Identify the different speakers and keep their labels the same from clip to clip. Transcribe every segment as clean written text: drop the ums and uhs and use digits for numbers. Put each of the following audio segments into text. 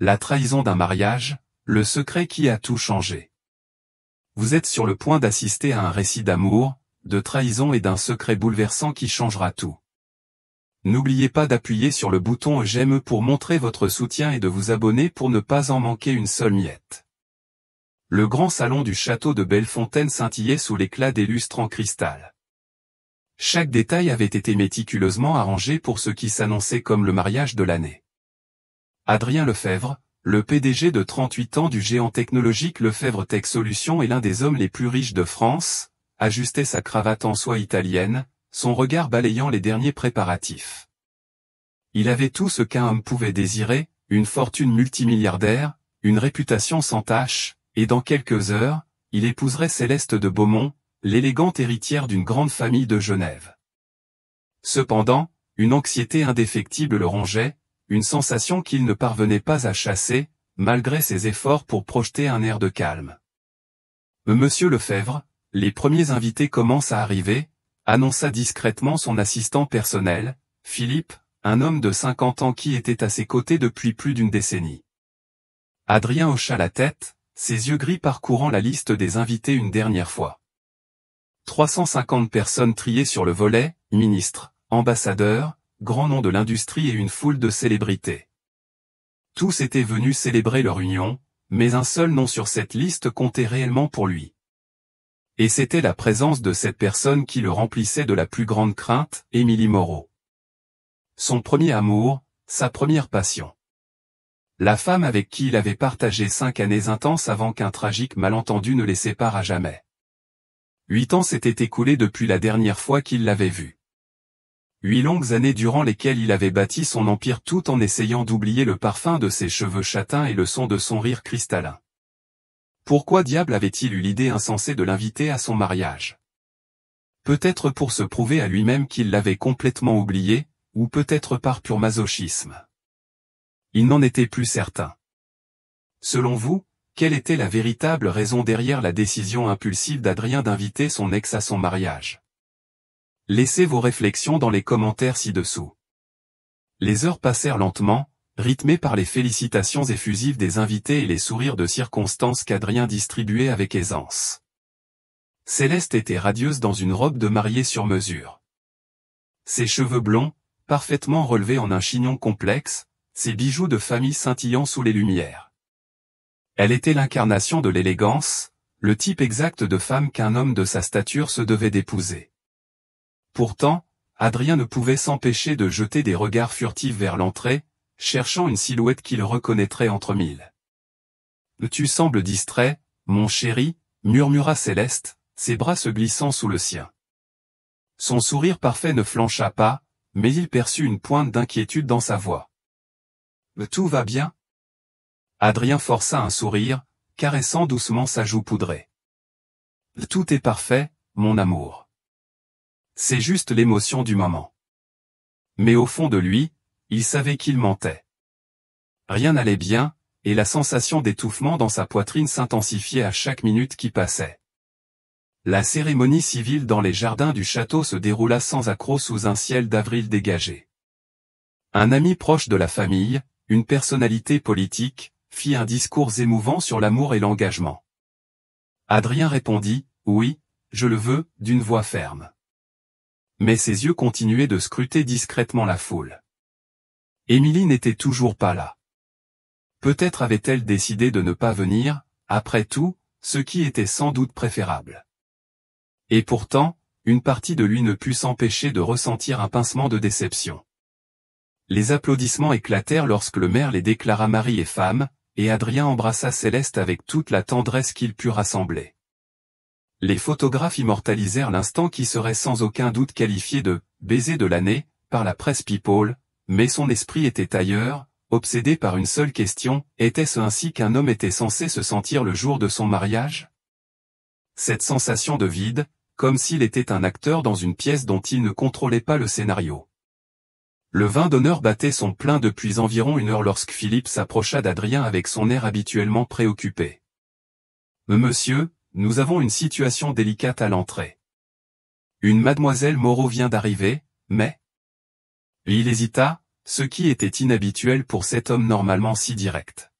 Speaker 1: La trahison d'un mariage, le secret qui a tout changé. Vous êtes sur le point d'assister à un récit d'amour, de trahison et d'un secret bouleversant qui changera tout. N'oubliez pas d'appuyer sur le bouton j'aime pour montrer votre soutien et de vous abonner pour ne pas en manquer une seule miette. Le grand salon du château de Bellefontaine scintillait sous l'éclat des lustres en cristal. Chaque détail avait été méticuleusement arrangé pour ce qui s'annonçait comme le mariage de l'année. Adrien Lefebvre, le PDG de 38 ans du géant technologique Lefebvre Tech Solutions et l'un des hommes les plus riches de France, ajustait sa cravate en soie italienne, son regard balayant les derniers préparatifs. Il avait tout ce qu'un homme pouvait désirer, une fortune multimilliardaire, une réputation sans tache, et dans quelques heures, il épouserait Céleste de Beaumont, l'élégante héritière d'une grande famille de Genève. Cependant, une anxiété indéfectible le rongeait, une sensation qu'il ne parvenait pas à chasser, malgré ses efforts pour projeter un air de calme. Monsieur Lefebvre, les premiers invités commencent à arriver, annonça discrètement son assistant personnel, Philippe, un homme de 50 ans qui était à ses côtés depuis plus d'une décennie. Adrien hocha la tête, ses yeux gris parcourant la liste des invités une dernière fois. 350 personnes triées sur le volet, ministres, ambassadeurs, grands noms de l'industrie et une foule de célébrités. Tous étaient venus célébrer leur union, mais un seul nom sur cette liste comptait réellement pour lui. Et c'était la présence de cette personne qui le remplissait de la plus grande crainte, Émilie Moreau. Son premier amour, sa première passion. La femme avec qui il avait partagé 5 années intenses avant qu'un tragique malentendu ne les sépare à jamais. 8 ans s'étaient écoulés depuis la dernière fois qu'il l'avait vue. 8 longues années durant lesquelles il avait bâti son empire tout en essayant d'oublier le parfum de ses cheveux châtains et le son de son rire cristallin. Pourquoi diable avait-il eu l'idée insensée de l'inviter à son mariage? Peut-être pour se prouver à lui-même qu'il l'avait complètement oublié, ou peut-être par pur masochisme. Il n'en était plus certain. Selon vous, quelle était la véritable raison derrière la décision impulsive d'Adrien d'inviter son ex à son mariage? Laissez vos réflexions dans les commentaires ci-dessous. Les heures passèrent lentement, rythmées par les félicitations effusives des invités et les sourires de circonstance qu'Adrien distribuait avec aisance. Céleste était radieuse dans une robe de mariée sur mesure. Ses cheveux blonds, parfaitement relevés en un chignon complexe, ses bijoux de famille scintillant sous les lumières. Elle était l'incarnation de l'élégance, le type exact de femme qu'un homme de sa stature se devait d'épouser. Pourtant, Adrien ne pouvait s'empêcher de jeter des regards furtifs vers l'entrée, cherchant une silhouette qu'il reconnaîtrait entre mille. « Tu sembles distrait, mon chéri » murmura Céleste, ses bras se glissant sous le sien. Son sourire parfait ne flancha pas, mais il perçut une pointe d'inquiétude dans sa voix. « Tout va bien ?» Adrien força un sourire, caressant doucement sa joue poudrée. « Tout est parfait, mon amour. C'est juste l'émotion du moment. » Mais au fond de lui, il savait qu'il mentait. Rien n'allait bien, et la sensation d'étouffement dans sa poitrine s'intensifiait à chaque minute qui passait. La cérémonie civile dans les jardins du château se déroula sans accroc sous un ciel d'avril dégagé. Un ami proche de la famille, une personnalité politique, fit un discours émouvant sur l'amour et l'engagement. Adrien répondit « Oui, je le veux » d'une voix ferme. Mais ses yeux continuaient de scruter discrètement la foule. Émilie n'était toujours pas là. Peut-être avait-elle décidé de ne pas venir, après tout, ce qui était sans doute préférable. Et pourtant, une partie de lui ne put s'empêcher de ressentir un pincement de déception. Les applaudissements éclatèrent lorsque le maire les déclara mari et femme, et Adrien embrassa Céleste avec toute la tendresse qu'il put rassembler. Les photographes immortalisèrent l'instant qui serait sans aucun doute qualifié de « baiser de l'année » par la presse People, mais son esprit était ailleurs, obsédé par une seule question, était-ce ainsi qu'un homme était censé se sentir le jour de son mariage? Cette sensation de vide, comme s'il était un acteur dans une pièce dont il ne contrôlait pas le scénario. Le vin d'honneur battait son plein depuis environ 1 heure lorsque Philippe s'approcha d'Adrien avec son air habituellement préoccupé. « Monsieur, nous avons une situation délicate à l'entrée. Une mademoiselle Moreau vient d'arriver, mais... » Il hésita, ce qui était inhabituel pour cet homme normalement si direct.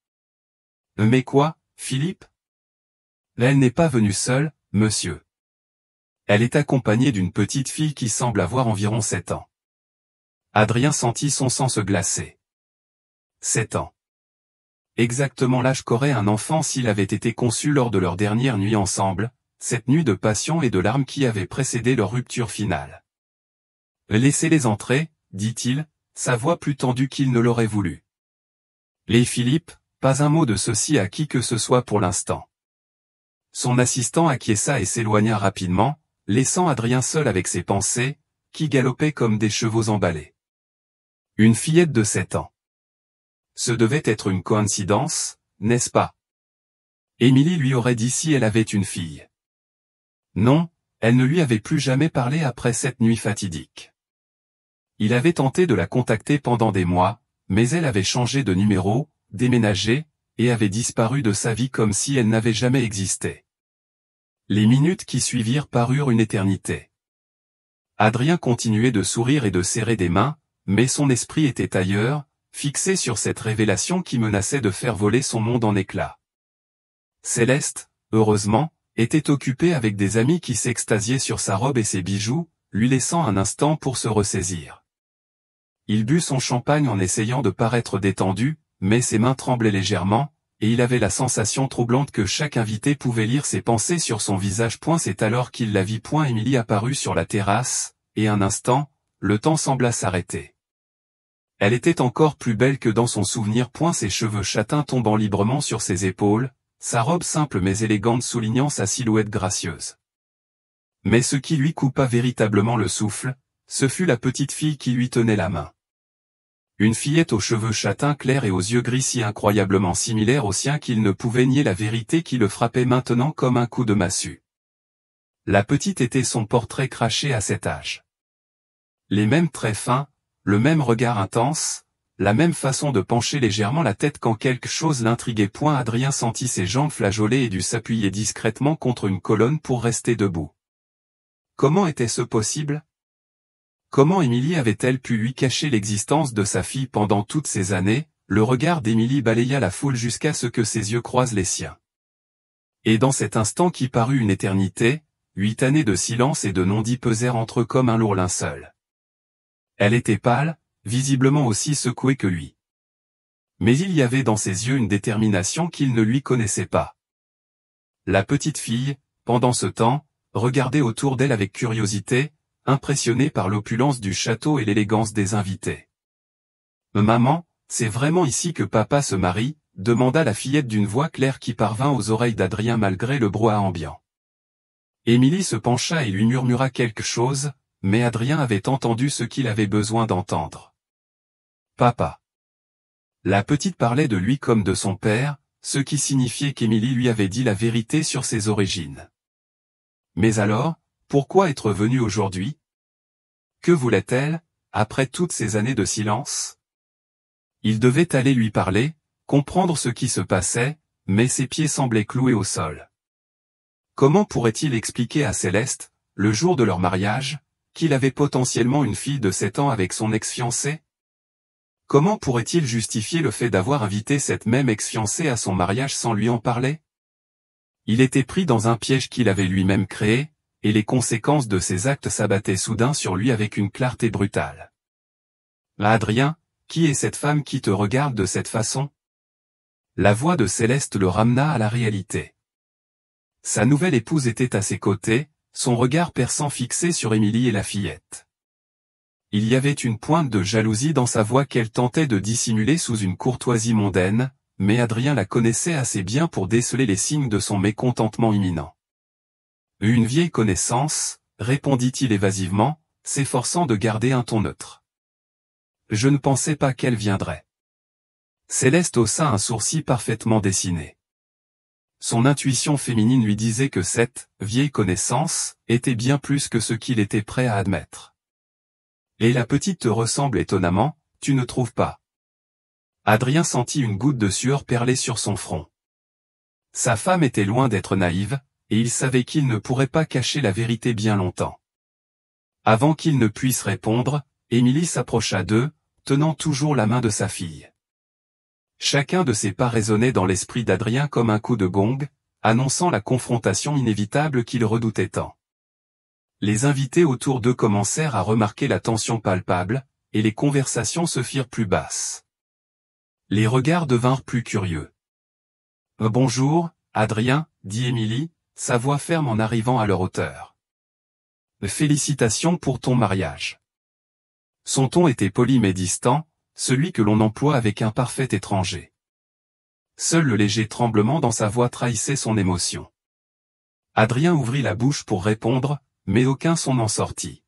Speaker 1: Mais quoi, Philippe? Elle n'est pas venue seule, monsieur. Elle est accompagnée d'une petite fille qui semble avoir environ 7 ans. Adrien sentit son sang se glacer. 7 ans. Exactement l'âge qu'aurait un enfant s'il avait été conçu lors de leur dernière nuit ensemble, cette nuit de passion et de larmes qui avait précédé leur rupture finale. Laissez-les entrer, dit-il, sa voix plus tendue qu'il ne l'aurait voulu. Les Philippe, pas un mot de ceci à qui que ce soit pour l'instant. Son assistant acquiesça et s'éloigna rapidement, laissant Adrien seul avec ses pensées, qui galopaient comme des chevaux emballés. Une fillette de 7 ans. Ce devait être une coïncidence, n'est-ce pas? Émilie lui aurait dit si elle avait une fille. Non, elle ne lui avait plus jamais parlé après cette nuit fatidique. Il avait tenté de la contacter pendant des mois, mais elle avait changé de numéro, déménagé, et avait disparu de sa vie comme si elle n'avait jamais existé. Les minutes qui suivirent parurent une éternité. Adrien continuait de sourire et de serrer des mains, mais son esprit était ailleurs, fixé sur cette révélation qui menaçait de faire voler son monde en éclats. Céleste, heureusement, était occupée avec des amis qui s'extasiaient sur sa robe et ses bijoux, lui laissant un instant pour se ressaisir. Il but son champagne en essayant de paraître détendu, mais ses mains tremblaient légèrement, et il avait la sensation troublante que chaque invité pouvait lire ses pensées sur son visage. C'est alors qu'il la vit. Émilie apparut sur la terrasse, et un instant, le temps sembla s'arrêter. Elle était encore plus belle que dans son souvenir. Ses cheveux châtains tombant librement sur ses épaules, sa robe simple mais élégante soulignant sa silhouette gracieuse. Mais ce qui lui coupa véritablement le souffle, ce fut la petite fille qui lui tenait la main. Une fillette aux cheveux châtains clairs et aux yeux gris si incroyablement similaires aux siens qu'il ne pouvait nier la vérité qui le frappait maintenant comme un coup de massue. La petite était son portrait craché à cet âge. Les mêmes traits fins, le même regard intense, la même façon de pencher légèrement la tête quand quelque chose l'intriguait. Adrien sentit ses jambes flageoler et dut s'appuyer discrètement contre une colonne pour rester debout. Comment était-ce possible? Comment Émilie avait-elle pu lui cacher l'existence de sa fille pendant toutes ces années? Le regard d'Émilie balaya la foule jusqu'à ce que ses yeux croisent les siens. Et dans cet instant qui parut une éternité, 8 années de silence et de non-dit pesèrent entre eux comme un lourd linceul. Elle était pâle, visiblement aussi secouée que lui. Mais il y avait dans ses yeux une détermination qu'il ne lui connaissait pas. La petite fille, pendant ce temps, regardait autour d'elle avec curiosité, impressionnée par l'opulence du château et l'élégance des invités. « Maman, c'est vraiment ici que papa se marie ?» demanda la fillette d'une voix claire qui parvint aux oreilles d'Adrien malgré le brouhaha ambiant. Émilie se pencha et lui murmura quelque chose, mais Adrien avait entendu ce qu'il avait besoin d'entendre. « Papa. » La petite parlait de lui comme de son père, ce qui signifiait qu'Émilie lui avait dit la vérité sur ses origines. Mais alors, pourquoi être venue aujourd'hui? Que voulait-elle, après toutes ces années de silence? Il devait aller lui parler, comprendre ce qui se passait, mais ses pieds semblaient cloués au sol. Comment pourrait-il expliquer à Céleste, le jour de leur mariage, qu'il avait potentiellement une fille de 7 ans avec son ex-fiancé? Comment pourrait-il justifier le fait d'avoir invité cette même ex-fiancée à son mariage sans lui en parler? Il était pris dans un piège qu'il avait lui-même créé, et les conséquences de ses actes s'abattaient soudain sur lui avec une clarté brutale. « Adrien, qui est cette femme qui te regarde de cette façon ?» La voix de Céleste le ramena à la réalité. Sa nouvelle épouse était à ses côtés, son regard perçant fixé sur Émilie et la fillette. Il y avait une pointe de jalousie dans sa voix qu'elle tentait de dissimuler sous une courtoisie mondaine, mais Adrien la connaissait assez bien pour déceler les signes de son mécontentement imminent. « Une vieille connaissance, » répondit-il évasivement, s'efforçant de garder un ton neutre. « Je ne pensais pas qu'elle viendrait. » Céleste haussa un sourcil parfaitement dessiné. Son intuition féminine lui disait que cette « vieille connaissance » était bien plus que ce qu'il était prêt à admettre. « Et la petite te ressemble étonnamment, tu ne trouves pas ?» Adrien sentit une goutte de sueur perler sur son front. Sa femme était loin d'être naïve, et il savait qu'il ne pourrait pas cacher la vérité bien longtemps. Avant qu'il ne puisse répondre, Émilie s'approcha d'eux, tenant toujours la main de sa fille. Chacun de ces pas résonnait dans l'esprit d'Adrien comme un coup de gong, annonçant la confrontation inévitable qu'il redoutait tant. Les invités autour d'eux commencèrent à remarquer la tension palpable, et les conversations se firent plus basses. Les regards devinrent plus curieux. « Bonjour, Adrien, » dit Émilie, sa voix ferme en arrivant à leur hauteur. « Félicitations pour ton mariage. » Son ton était poli mais distant, celui que l'on emploie avec un parfait étranger. Seul le léger tremblement dans sa voix trahissait son émotion. Adrien ouvrit la bouche pour répondre, mais aucun son n'en sortit.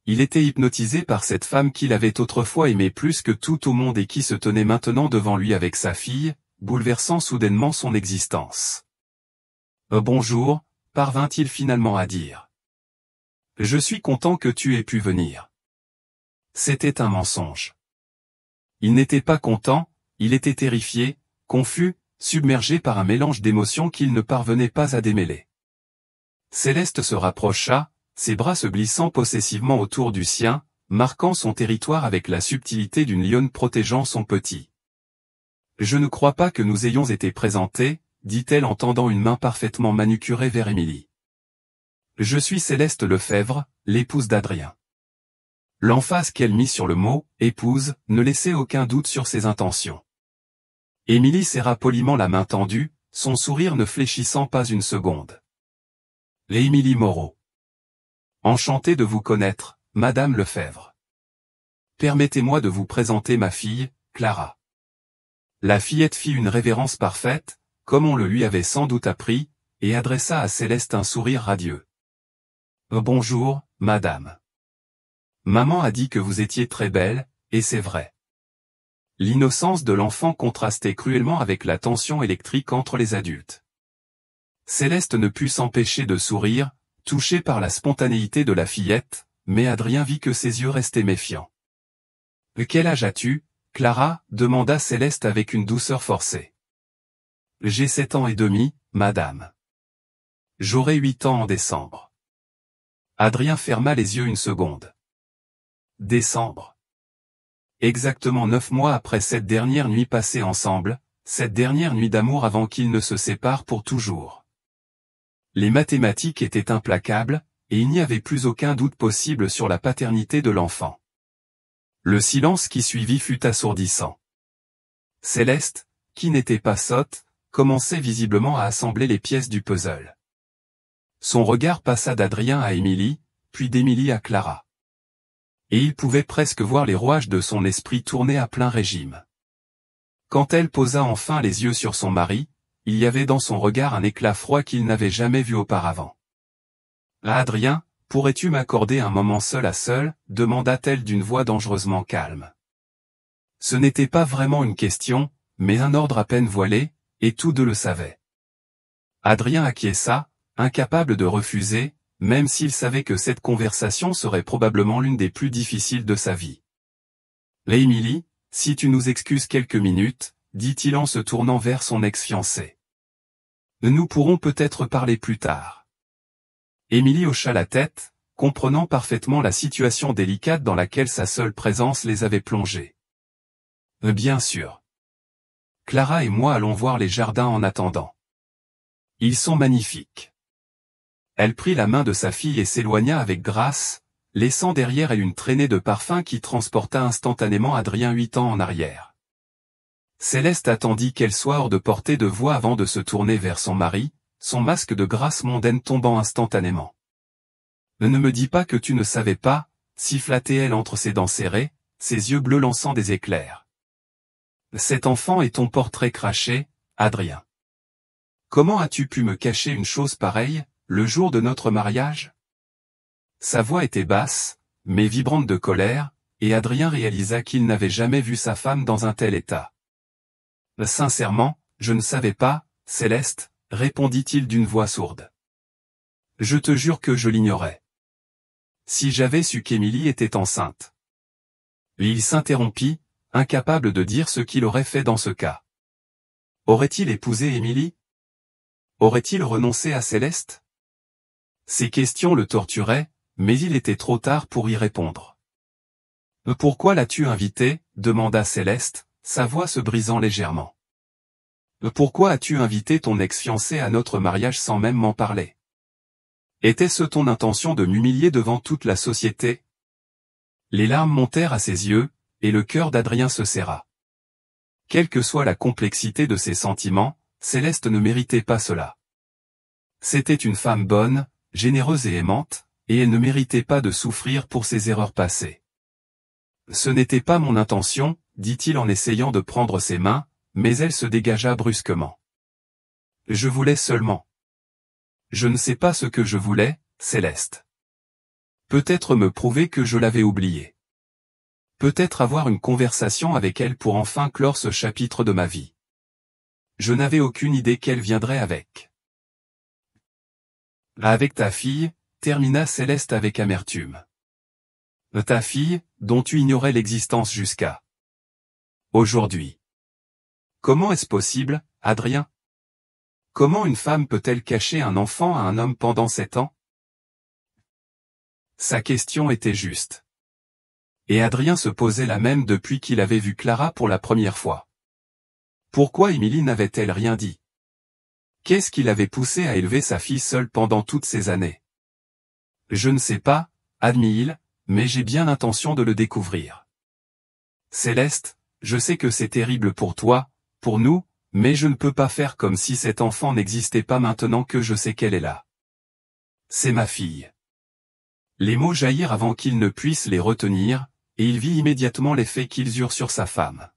Speaker 1: Il était hypnotisé par cette femme qu'il avait autrefois aimée plus que tout au monde et qui se tenait maintenant devant lui avec sa fille, bouleversant soudainement son existence. « Bonjour », parvint-il finalement à dire. « Je suis content que tu aies pu venir. » C'était un mensonge. Il n'était pas content, il était terrifié, confus, submergé par un mélange d'émotions qu'il ne parvenait pas à démêler. Céleste se rapprocha, ses bras se glissant possessivement autour du sien, marquant son territoire avec la subtilité d'une lionne protégeant son petit. « Je ne crois pas que nous ayons été présentés, » dit-elle en tendant une main parfaitement manucurée vers Émilie. « Je suis Céleste Lefebvre, l'épouse d'Adrien. » L'emphase qu'elle mit sur le mot « épouse » ne laissait aucun doute sur ses intentions. Émilie serra poliment la main tendue, son sourire ne fléchissant pas une seconde. « Émilie Moreau. Enchanté de vous connaître, Madame Lefebvre. Permettez-moi de vous présenter ma fille, Clara. » La fillette fit une révérence parfaite, comme on le lui avait sans doute appris, et adressa à Céleste un sourire radieux. « Bonjour, madame. Maman a dit que vous étiez très belle, et c'est vrai. » L'innocence de l'enfant contrastait cruellement avec la tension électrique entre les adultes. Céleste ne put s'empêcher de sourire, touché par la spontanéité de la fillette, mais Adrien vit que ses yeux restaient méfiants. « Quel âge as-tu, Clara » demanda Céleste avec une douceur forcée. « J'ai 7 ans et demi, madame. J'aurai 8 ans en décembre. » Adrien ferma les yeux une seconde. Décembre. Exactement 9 mois après cette dernière nuit passée ensemble, cette dernière nuit d'amour avant qu'ils ne se séparent pour toujours. Les mathématiques étaient implacables, et il n'y avait plus aucun doute possible sur la paternité de l'enfant. Le silence qui suivit fut assourdissant. Céleste, qui n'était pas sotte, commençait visiblement à assembler les pièces du puzzle. Son regard passa d'Adrien à Émilie, puis d'Émilie à Clara. Et il pouvait presque voir les rouages de son esprit tourner à plein régime. Quand elle posa enfin les yeux sur son mari, il y avait dans son regard un éclat froid qu'il n'avait jamais vu auparavant. « Adrien, pourrais-tu m'accorder un moment seul à seul » demanda-t-elle d'une voix dangereusement calme. Ce n'était pas vraiment une question, mais un ordre à peine voilé, et tous deux le savaient. Adrien acquiesça, incapable de refuser, même s'il savait que cette conversation serait probablement l'une des plus difficiles de sa vie. « Émilie, si tu nous excuses quelques minutes, » dit-il en se tournant vers son ex-fiancée. « Nous pourrons peut-être parler plus tard. » Émilie hocha la tête, comprenant parfaitement la situation délicate dans laquelle sa seule présence les avait plongés. « Bien sûr. Clara et moi allons voir les jardins en attendant. Ils sont magnifiques. » Elle prit la main de sa fille et s'éloigna avec grâce, laissant derrière elle une traînée de parfum qui transporta instantanément Adrien 8 ans en arrière. Céleste attendit qu'elle soit hors de portée de voix avant de se tourner vers son mari, son masque de grâce mondaine tombant instantanément. « Ne me dis pas que tu ne savais pas » siffla-t-elle entre ses dents serrées, ses yeux bleus lançant des éclairs. « Cet enfant est ton portrait craché, Adrien. Comment as-tu pu me cacher une chose pareille, le jour de notre mariage ?» Sa voix était basse, mais vibrante de colère, et Adrien réalisa qu'il n'avait jamais vu sa femme dans un tel état. « Sincèrement, je ne savais pas, Céleste, » répondit-il d'une voix sourde. « Je te jure que je l'ignorais. Si j'avais su qu'Émilie était enceinte. » Il s'interrompit, incapable de dire ce qu'il aurait fait dans ce cas. Aurait-il épousé Émilie? Aurait-il renoncé à Céleste? Ces questions le torturaient, mais il était trop tard pour y répondre. « Pourquoi l'as-tu invité ?» demanda Céleste, sa voix se brisant légèrement. « Pourquoi as-tu invité ton ex-fiancé à notre mariage sans même m'en parler? Était-ce ton intention de m'humilier devant toute la société ?» Les larmes montèrent à ses yeux, et le cœur d'Adrien se serra. Quelle que soit la complexité de ses sentiments, Céleste ne méritait pas cela. C'était une femme bonne, généreuse et aimante, et elle ne méritait pas de souffrir pour ses erreurs passées. « Ce n'était pas mon intention, » dit-il en essayant de prendre ses mains, mais elle se dégagea brusquement. « Je voulais seulement. » « Je ne sais pas ce que je voulais, Céleste. Peut-être me prouver que je l'avais oublié. Peut-être avoir une conversation avec elle pour enfin clore ce chapitre de ma vie. Je n'avais aucune idée qu'elle viendrait avec. Avec ta fille, termina Céleste avec amertume. Ta fille, dont tu ignorais l'existence jusqu'à aujourd'hui. Comment est-ce possible, Adrien? Comment une femme peut-elle cacher un enfant à un homme pendant 7 ans? Sa question était juste. Et Adrien se posait la même depuis qu'il avait vu Clara pour la première fois. Pourquoi Émilie n'avait-elle rien dit? Qu'est-ce qui l'avait poussé à élever sa fille seule pendant toutes ces années? Je ne sais pas, admit-il, mais j'ai bien l'intention de le découvrir. Céleste, je sais que c'est terrible pour toi, pour nous, mais je ne peux pas faire comme si cet enfant n'existait pas maintenant que je sais qu'elle est là. C'est ma fille. Les mots jaillirent avant qu'il ne puisse les retenir, et il vit immédiatement l'effet qu'ils eurent sur sa femme.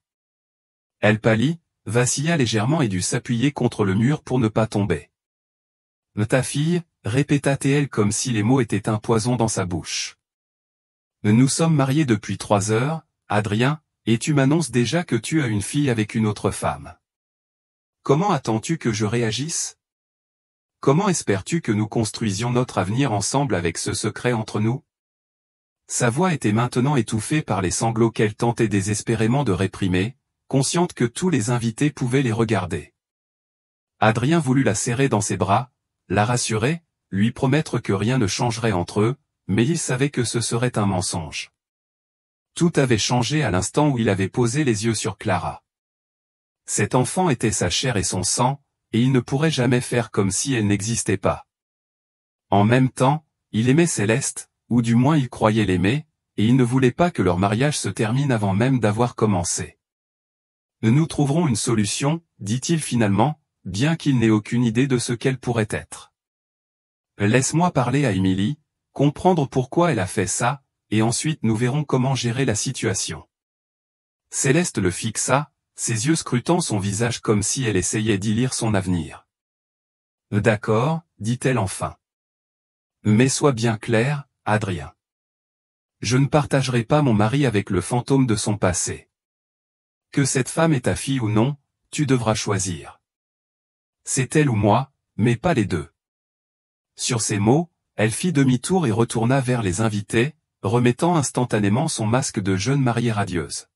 Speaker 1: Elle pâlit, vacilla légèrement et dut s'appuyer contre le mur pour ne pas tomber. « Ta fille » répéta-t-elle comme si les mots étaient un poison dans sa bouche. « Nous sommes mariés depuis 3 heures, Adrien, et tu m'annonces déjà que tu as une fille avec une autre femme. Comment attends-tu que je réagisse? Comment espères-tu que nous construisions notre avenir ensemble avec ce secret entre nous? » Sa voix était maintenant étouffée par les sanglots qu'elle tentait désespérément de réprimer, consciente que tous les invités pouvaient les regarder. Adrien voulut la serrer dans ses bras, la rassurer, lui promettre que rien ne changerait entre eux, mais il savait que ce serait un mensonge. Tout avait changé à l'instant où il avait posé les yeux sur Clara. Cet enfant était sa chair et son sang, et il ne pourrait jamais faire comme si elle n'existait pas. En même temps, il aimait Céleste, ou du moins il croyait l'aimer, et il ne voulait pas que leur mariage se termine avant même d'avoir commencé. « Nous trouverons une solution, dit-il finalement, bien qu'il n'ait aucune idée de ce qu'elle pourrait être. Laisse-moi parler à Émilie, comprendre pourquoi elle a fait ça, et ensuite nous verrons comment gérer la situation. » Céleste le fixa, ses yeux scrutant son visage comme si elle essayait d'y lire son avenir. « D'accord, dit-elle enfin. Mais sois bien clair, Adrien. Je ne partagerai pas mon mari avec le fantôme de son passé. Que cette femme est ta fille ou non, tu devras choisir. C'est elle ou moi, mais pas les deux. » Sur ces mots, elle fit demi-tour et retourna vers les invités, remettant instantanément son masque de jeune mariée radieuse.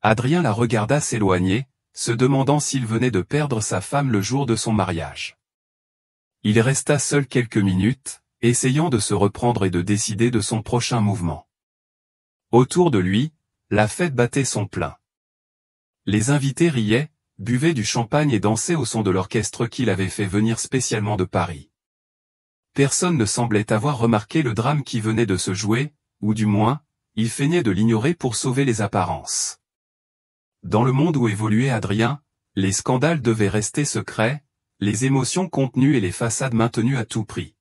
Speaker 1: Adrien la regarda s'éloigner, se demandant s'il venait de perdre sa femme le jour de son mariage. Il resta seul quelques minutes, essayant de se reprendre et de décider de son prochain mouvement. Autour de lui, la fête battait son plein. Les invités riaient, buvaient du champagne et dansaient au son de l'orchestre qu'il avait fait venir spécialement de Paris. Personne ne semblait avoir remarqué le drame qui venait de se jouer, ou du moins, il feignait de l'ignorer pour sauver les apparences. Dans le monde où évoluait Adrien, les scandales devaient rester secrets, les émotions contenues et les façades maintenues à tout prix.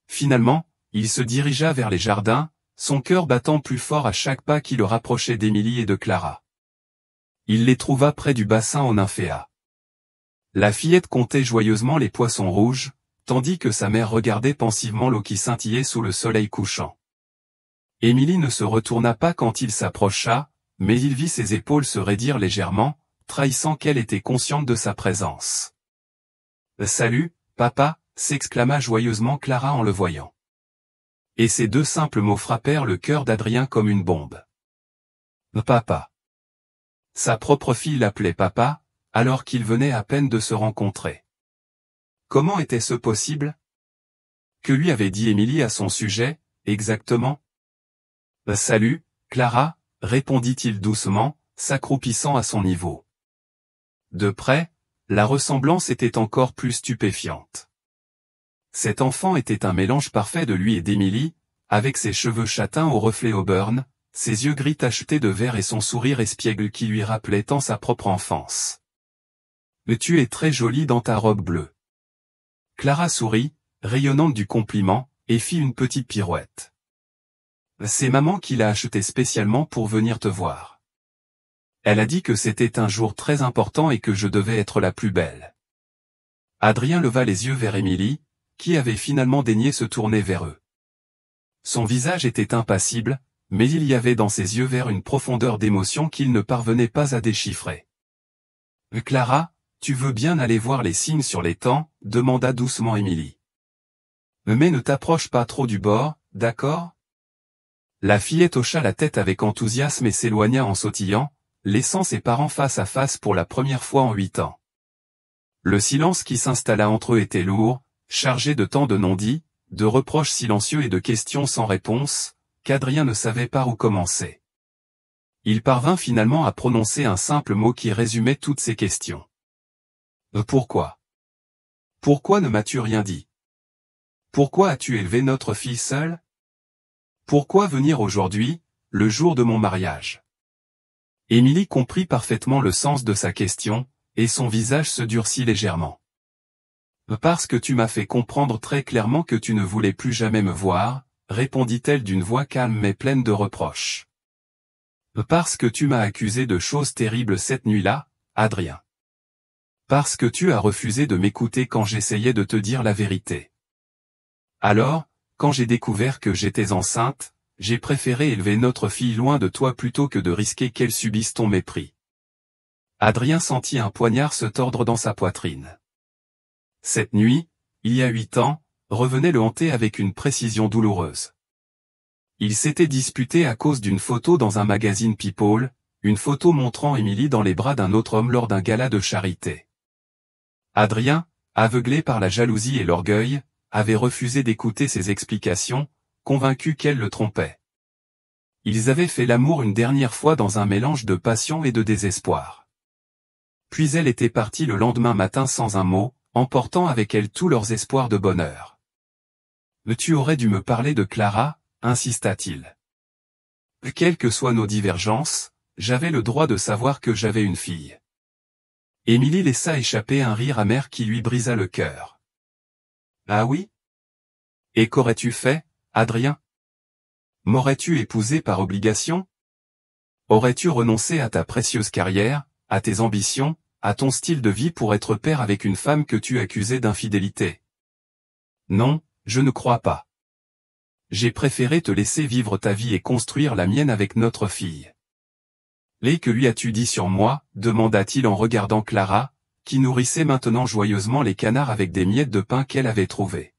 Speaker 1: Finalement, il se dirigea vers les jardins, son cœur battant plus fort à chaque pas qui le rapprochait d'Émilie et de Clara. Il les trouva près du bassin aux nymphéas. La fillette comptait joyeusement les poissons rouges, tandis que sa mère regardait pensivement l'eau qui scintillait sous le soleil couchant. Émilie ne se retourna pas quand il s'approcha, mais il vit ses épaules se raidir légèrement, trahissant qu'elle était consciente de sa présence. « Salut, papa !» s'exclama joyeusement Clara en le voyant. Et ces 2 simples mots frappèrent le cœur d'Adrien comme une bombe. « Papa !» Sa propre fille l'appelait papa, alors qu'ils venaient à peine de se rencontrer. Comment était-ce possible? Que lui avait dit Émilie à son sujet, exactement? « Salut !» Clara, répondit-il doucement, s'accroupissant à son niveau. De près, la ressemblance était encore plus stupéfiante. Cet enfant était un mélange parfait de lui et d'Émilie, avec ses cheveux châtains au reflet auburn, ses yeux gris tachetés de vert et son sourire espiègle qui lui rappelait tant sa propre enfance. « Mais tu es très jolie dans ta robe bleue. » Clara sourit, rayonnante du compliment, et fit une petite pirouette. « C'est maman qui l'a achetée spécialement pour venir te voir. Elle a dit que c'était un jour très important et que je devais être la plus belle. » Adrien leva les yeux vers Émilie, qui avait finalement daigné se tourner vers eux. Son visage était impassible, mais il y avait dans ses yeux verts une profondeur d'émotion qu'il ne parvenait pas à déchiffrer. « Clara, tu veux bien aller voir les signes sur l'étang ?» demanda doucement Émilie. « Mais ne t'approche pas trop du bord, d'accord ?» La fillette hocha la tête avec enthousiasme et s'éloigna en sautillant, laissant ses parents face à face pour la première fois en 8 ans. Le silence qui s'installa entre eux était lourd, chargé de tant de non-dits, de reproches silencieux et de questions sans réponse, qu'Adrien ne savait par où commencer. Il parvint finalement à prononcer un simple mot qui résumait toutes ces questions. « Pourquoi ? Pourquoi ne m'as-tu rien dit ? Pourquoi as-tu élevé notre fille seule ? Pourquoi venir aujourd'hui, le jour de mon mariage ?» Émilie comprit parfaitement le sens de sa question, et son visage se durcit légèrement. « Parce que tu m'as fait comprendre très clairement que tu ne voulais plus jamais me voir, » répondit-elle d'une voix calme mais pleine de reproches. « Parce que tu m'as accusé de choses terribles cette nuit-là, Adrien. Parce que tu as refusé de m'écouter quand j'essayais de te dire la vérité. Alors, quand j'ai découvert que j'étais enceinte, j'ai préféré élever notre fille loin de toi plutôt que de risquer qu'elle subisse ton mépris. » Adrien sentit un poignard se tordre dans sa poitrine. Cette nuit, il y a 8 ans, revenait le hanter avec une précision douloureuse. Il s'était disputé à cause d'une photo dans un magazine People, une photo montrant Émilie dans les bras d'un autre homme lors d'un gala de charité. Adrien, aveuglé par la jalousie et l'orgueil, avait refusé d'écouter ses explications, convaincu qu'elle le trompait. Ils avaient fait l'amour une dernière fois dans un mélange de passion et de désespoir. Puis elle était partie le lendemain matin sans un mot, emportant avec elle tous leurs espoirs de bonheur. « Mais tu aurais dû me parler de Clara » insista-t-il. « Quelles que soient nos divergences, j'avais le droit de savoir que j'avais une fille. » Émilie laissa échapper un rire amer qui lui brisa le cœur. « Ah oui ? Et qu'aurais-tu fait, Adrien ? M'aurais-tu épousé par obligation ? Aurais-tu renoncé à ta précieuse carrière, à tes ambitions, à ton style de vie pour être père avec une femme que tu accusais d'infidélité ? Non, je ne crois pas. J'ai préféré te laisser vivre ta vie et construire la mienne avec notre fille. » « Et que lui as-tu dit sur moi ?» demanda-t-il en regardant Clara, qui nourrissait maintenant joyeusement les canards avec des miettes de pain qu'elle avait trouvées.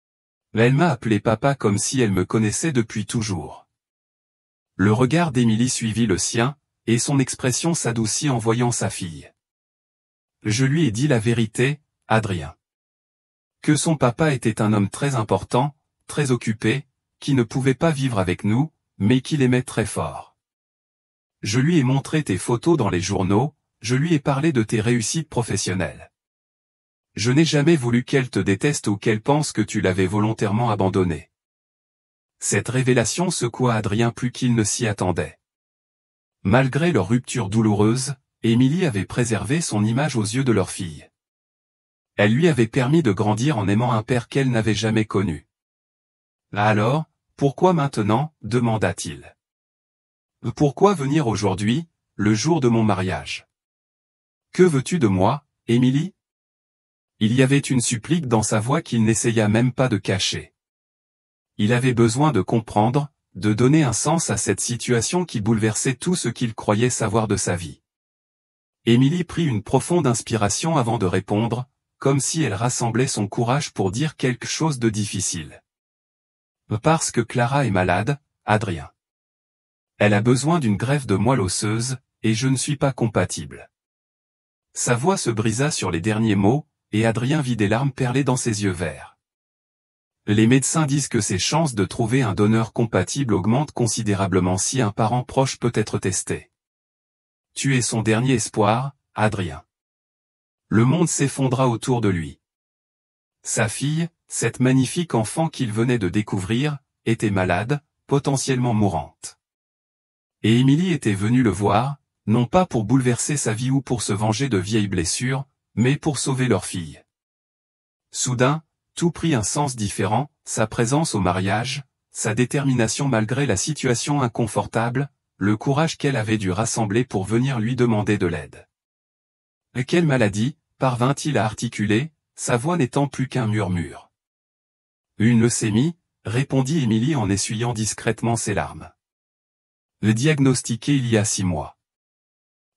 Speaker 1: « Elle m'a appelé papa comme si elle me connaissait depuis toujours. » Le regard d'Émilie suivit le sien, et son expression s'adoucit en voyant sa fille. « Je lui ai dit la vérité, Adrien. Que son papa était un homme très important, très occupé, qui ne pouvait pas vivre avec nous, mais qu'il aimait très fort. Je lui ai montré tes photos dans les journaux, je lui ai parlé de tes réussites professionnelles. Je n'ai jamais voulu qu'elle te déteste ou qu'elle pense que tu l'avais volontairement abandonnée. » Cette révélation secoua Adrien plus qu'il ne s'y attendait. Malgré leur rupture douloureuse, Émilie avait préservé son image aux yeux de leur fille. Elle lui avait permis de grandir en aimant un père qu'elle n'avait jamais connu. « Alors, pourquoi maintenant ?» demanda-t-il. « Pourquoi venir aujourd'hui, le jour de mon mariage ? Que veux-tu de moi, Émilie ?» Il y avait une supplique dans sa voix qu'il n'essaya même pas de cacher. Il avait besoin de comprendre, de donner un sens à cette situation qui bouleversait tout ce qu'il croyait savoir de sa vie. Émilie prit une profonde inspiration avant de répondre, comme si elle rassemblait son courage pour dire quelque chose de difficile. « Parce que Clara est malade, Adrien. Elle a besoin d'une greffe de moelle osseuse, et je ne suis pas compatible. » Sa voix se brisa sur les derniers mots, et Adrien vit des larmes perler dans ses yeux verts. « Les médecins disent que ses chances de trouver un donneur compatible augmentent considérablement si un parent proche peut être testé. Tu es son dernier espoir, Adrien. Le monde s'effondra autour de lui. Sa fille, cette magnifique enfant qu'il venait de découvrir, était malade, potentiellement mourante. Et Émilie était venue le voir, non pas pour bouleverser sa vie ou pour se venger de vieilles blessures, mais pour sauver leur fille. Soudain, tout prit un sens différent, sa présence au mariage, sa détermination malgré la situation inconfortable, le courage qu'elle avait dû rassembler pour venir lui demander de l'aide. Quelle maladie, parvint-il à articuler, sa voix n'étant plus qu'un murmure. Une leucémie, répondit Émilie en essuyant discrètement ses larmes. Le diagnostiqué il y a 6 mois.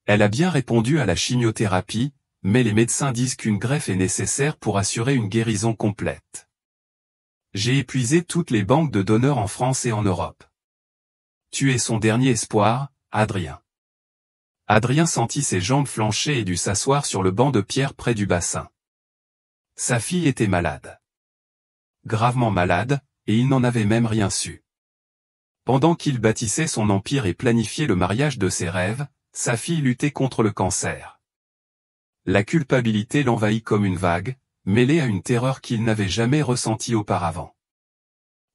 Speaker 1: Elle a bien répondu à la chimiothérapie, mais les médecins disent qu'une greffe est nécessaire pour assurer une guérison complète. J'ai épuisé toutes les banques de donneurs en France et en Europe. Tu es son dernier espoir, Adrien. Adrien sentit ses jambes flancher et dut s'asseoir sur le banc de pierre près du bassin. Sa fille était malade. Gravement malade, et il n'en avait même rien su. Pendant qu'il bâtissait son empire et planifiait le mariage de ses rêves, sa fille luttait contre le cancer. La culpabilité l'envahit comme une vague, mêlée à une terreur qu'il n'avait jamais ressentie auparavant.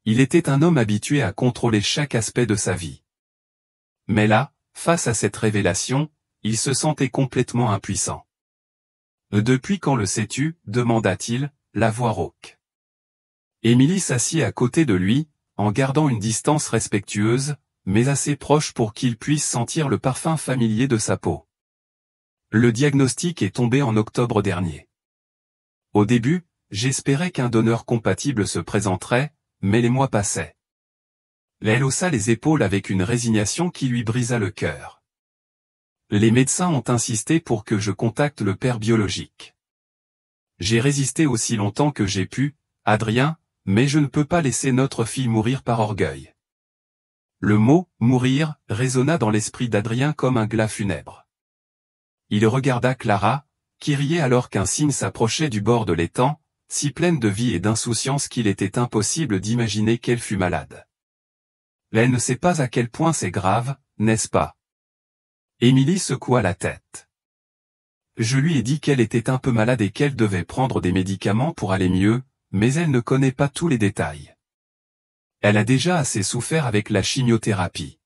Speaker 1: Il était un homme habitué à contrôler chaque aspect de sa vie. Mais là, face à cette révélation, il se sentait complètement impuissant. « Depuis quand le sais-tu » demanda-t-il, la voix rauque. Émilie s'assit à côté de lui, en gardant une distance respectueuse, mais assez proche pour qu'il puisse sentir le parfum familier de sa peau. Le diagnostic est tombé en octobre dernier. Au début, j'espérais qu'un donneur compatible se présenterait, mais les mois passaient. Elle haussa les épaules avec une résignation qui lui brisa le cœur. Les médecins ont insisté pour que je contacte le père biologique. J'ai résisté aussi longtemps que j'ai pu, Adrien, mais je ne peux pas laisser notre fille mourir par orgueil. Le mot « mourir » résonna dans l'esprit d'Adrien comme un glas funèbre. Il regarda Clara, qui riait alors qu'un cygne s'approchait du bord de l'étang, si pleine de vie et d'insouciance qu'il était impossible d'imaginer qu'elle fût malade. Elle ne sait pas à quel point c'est grave, n'est-ce pas? Émilie secoua la tête. Je lui ai dit qu'elle était un peu malade et qu'elle devait prendre des médicaments pour aller mieux, mais elle ne connaît pas tous les détails. Elle a déjà assez souffert avec la chimiothérapie.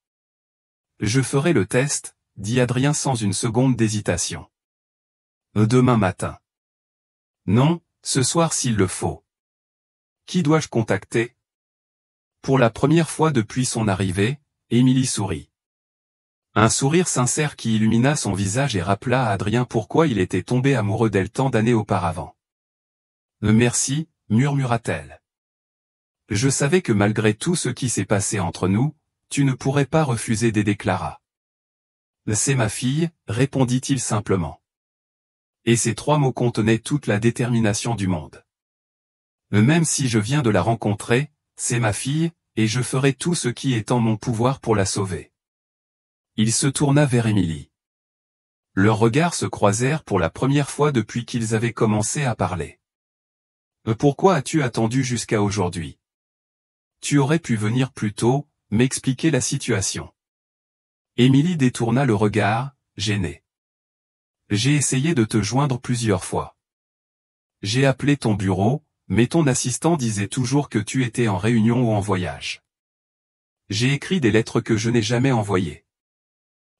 Speaker 1: Je ferai le test, dit Adrien sans une seconde d'hésitation. Demain matin. Non, ce soir s'il le faut. Qui dois-je contacter? Pour la première fois depuis son arrivée, Émilie sourit. Un sourire sincère qui illumina son visage et rappela à Adrien pourquoi il était tombé amoureux d'elle tant d'années auparavant. Merci, murmura-t-elle. Je savais que malgré tout ce qui s'est passé entre nous, tu ne pourrais pas refuser d'aider Clara. C'est ma fille, répondit-il simplement. Et ces 3 mots contenaient toute la détermination du monde. Même si je viens de la rencontrer, c'est ma fille, et je ferai tout ce qui est en mon pouvoir pour la sauver. Il se tourna vers Émilie. Leurs regards se croisèrent pour la première fois depuis qu'ils avaient commencé à parler. Pourquoi as-tu attendu jusqu'à aujourd'hui? Tu aurais pu venir plus tôt, m'expliquer la situation. Émilie détourna le regard, gênée. J'ai essayé de te joindre plusieurs fois. J'ai appelé ton bureau, mais ton assistant disait toujours que tu étais en réunion ou en voyage. J'ai écrit des lettres que je n'ai jamais envoyées.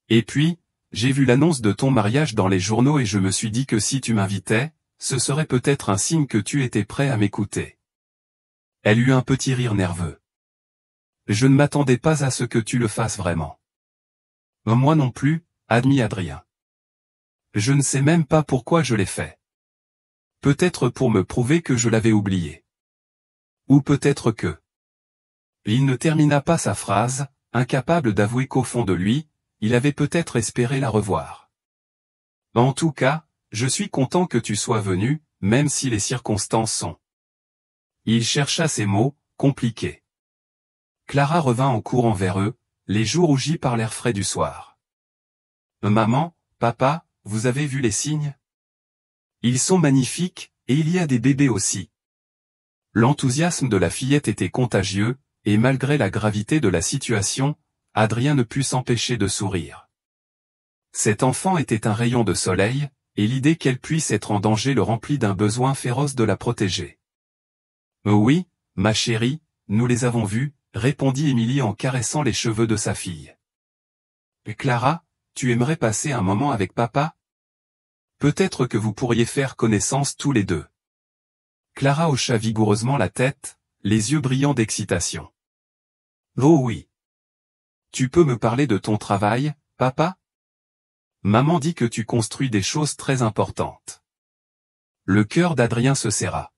Speaker 1: Et puis, j'ai vu l'annonce de ton mariage dans les journaux et je me suis dit que si tu m'invitais, ce serait peut-être un signe que tu étais prêt à m'écouter. Elle eut un petit rire nerveux. Je ne m'attendais pas à ce que tu le fasses vraiment. Moi non plus, admit Adrien. Je ne sais même pas pourquoi je l'ai fait. Peut-être pour me prouver que je l'avais oublié. Ou peut-être que... Il ne termina pas sa phrase, incapable d'avouer qu'au fond de lui, il avait peut-être espéré la revoir. En tout cas, je suis content que tu sois venu, même si les circonstances sont... Il chercha ses mots, compliqués. Clara revint en courant vers eux, les joues rougies par l'air frais du soir. Maman, papa, vous avez vu les signes? Ils sont magnifiques, et il y a des bébés aussi. L'enthousiasme de la fillette était contagieux, et malgré la gravité de la situation, Adrien ne put s'empêcher de sourire. Cet enfant était un rayon de soleil, et l'idée qu'elle puisse être en danger le remplit d'un besoin féroce de la protéger. « Oh oui, ma chérie, nous les avons vus, » répondit Émilie en caressant les cheveux de sa fille. « Clara, tu aimerais passer un moment avec papa? Peut-être que vous pourriez faire connaissance tous les deux. » Clara hocha vigoureusement la tête, les yeux brillants d'excitation. « Oh oui. Tu peux me parler de ton travail, papa? Maman dit que tu construis des choses très importantes. » Le cœur d'Adrien se serra.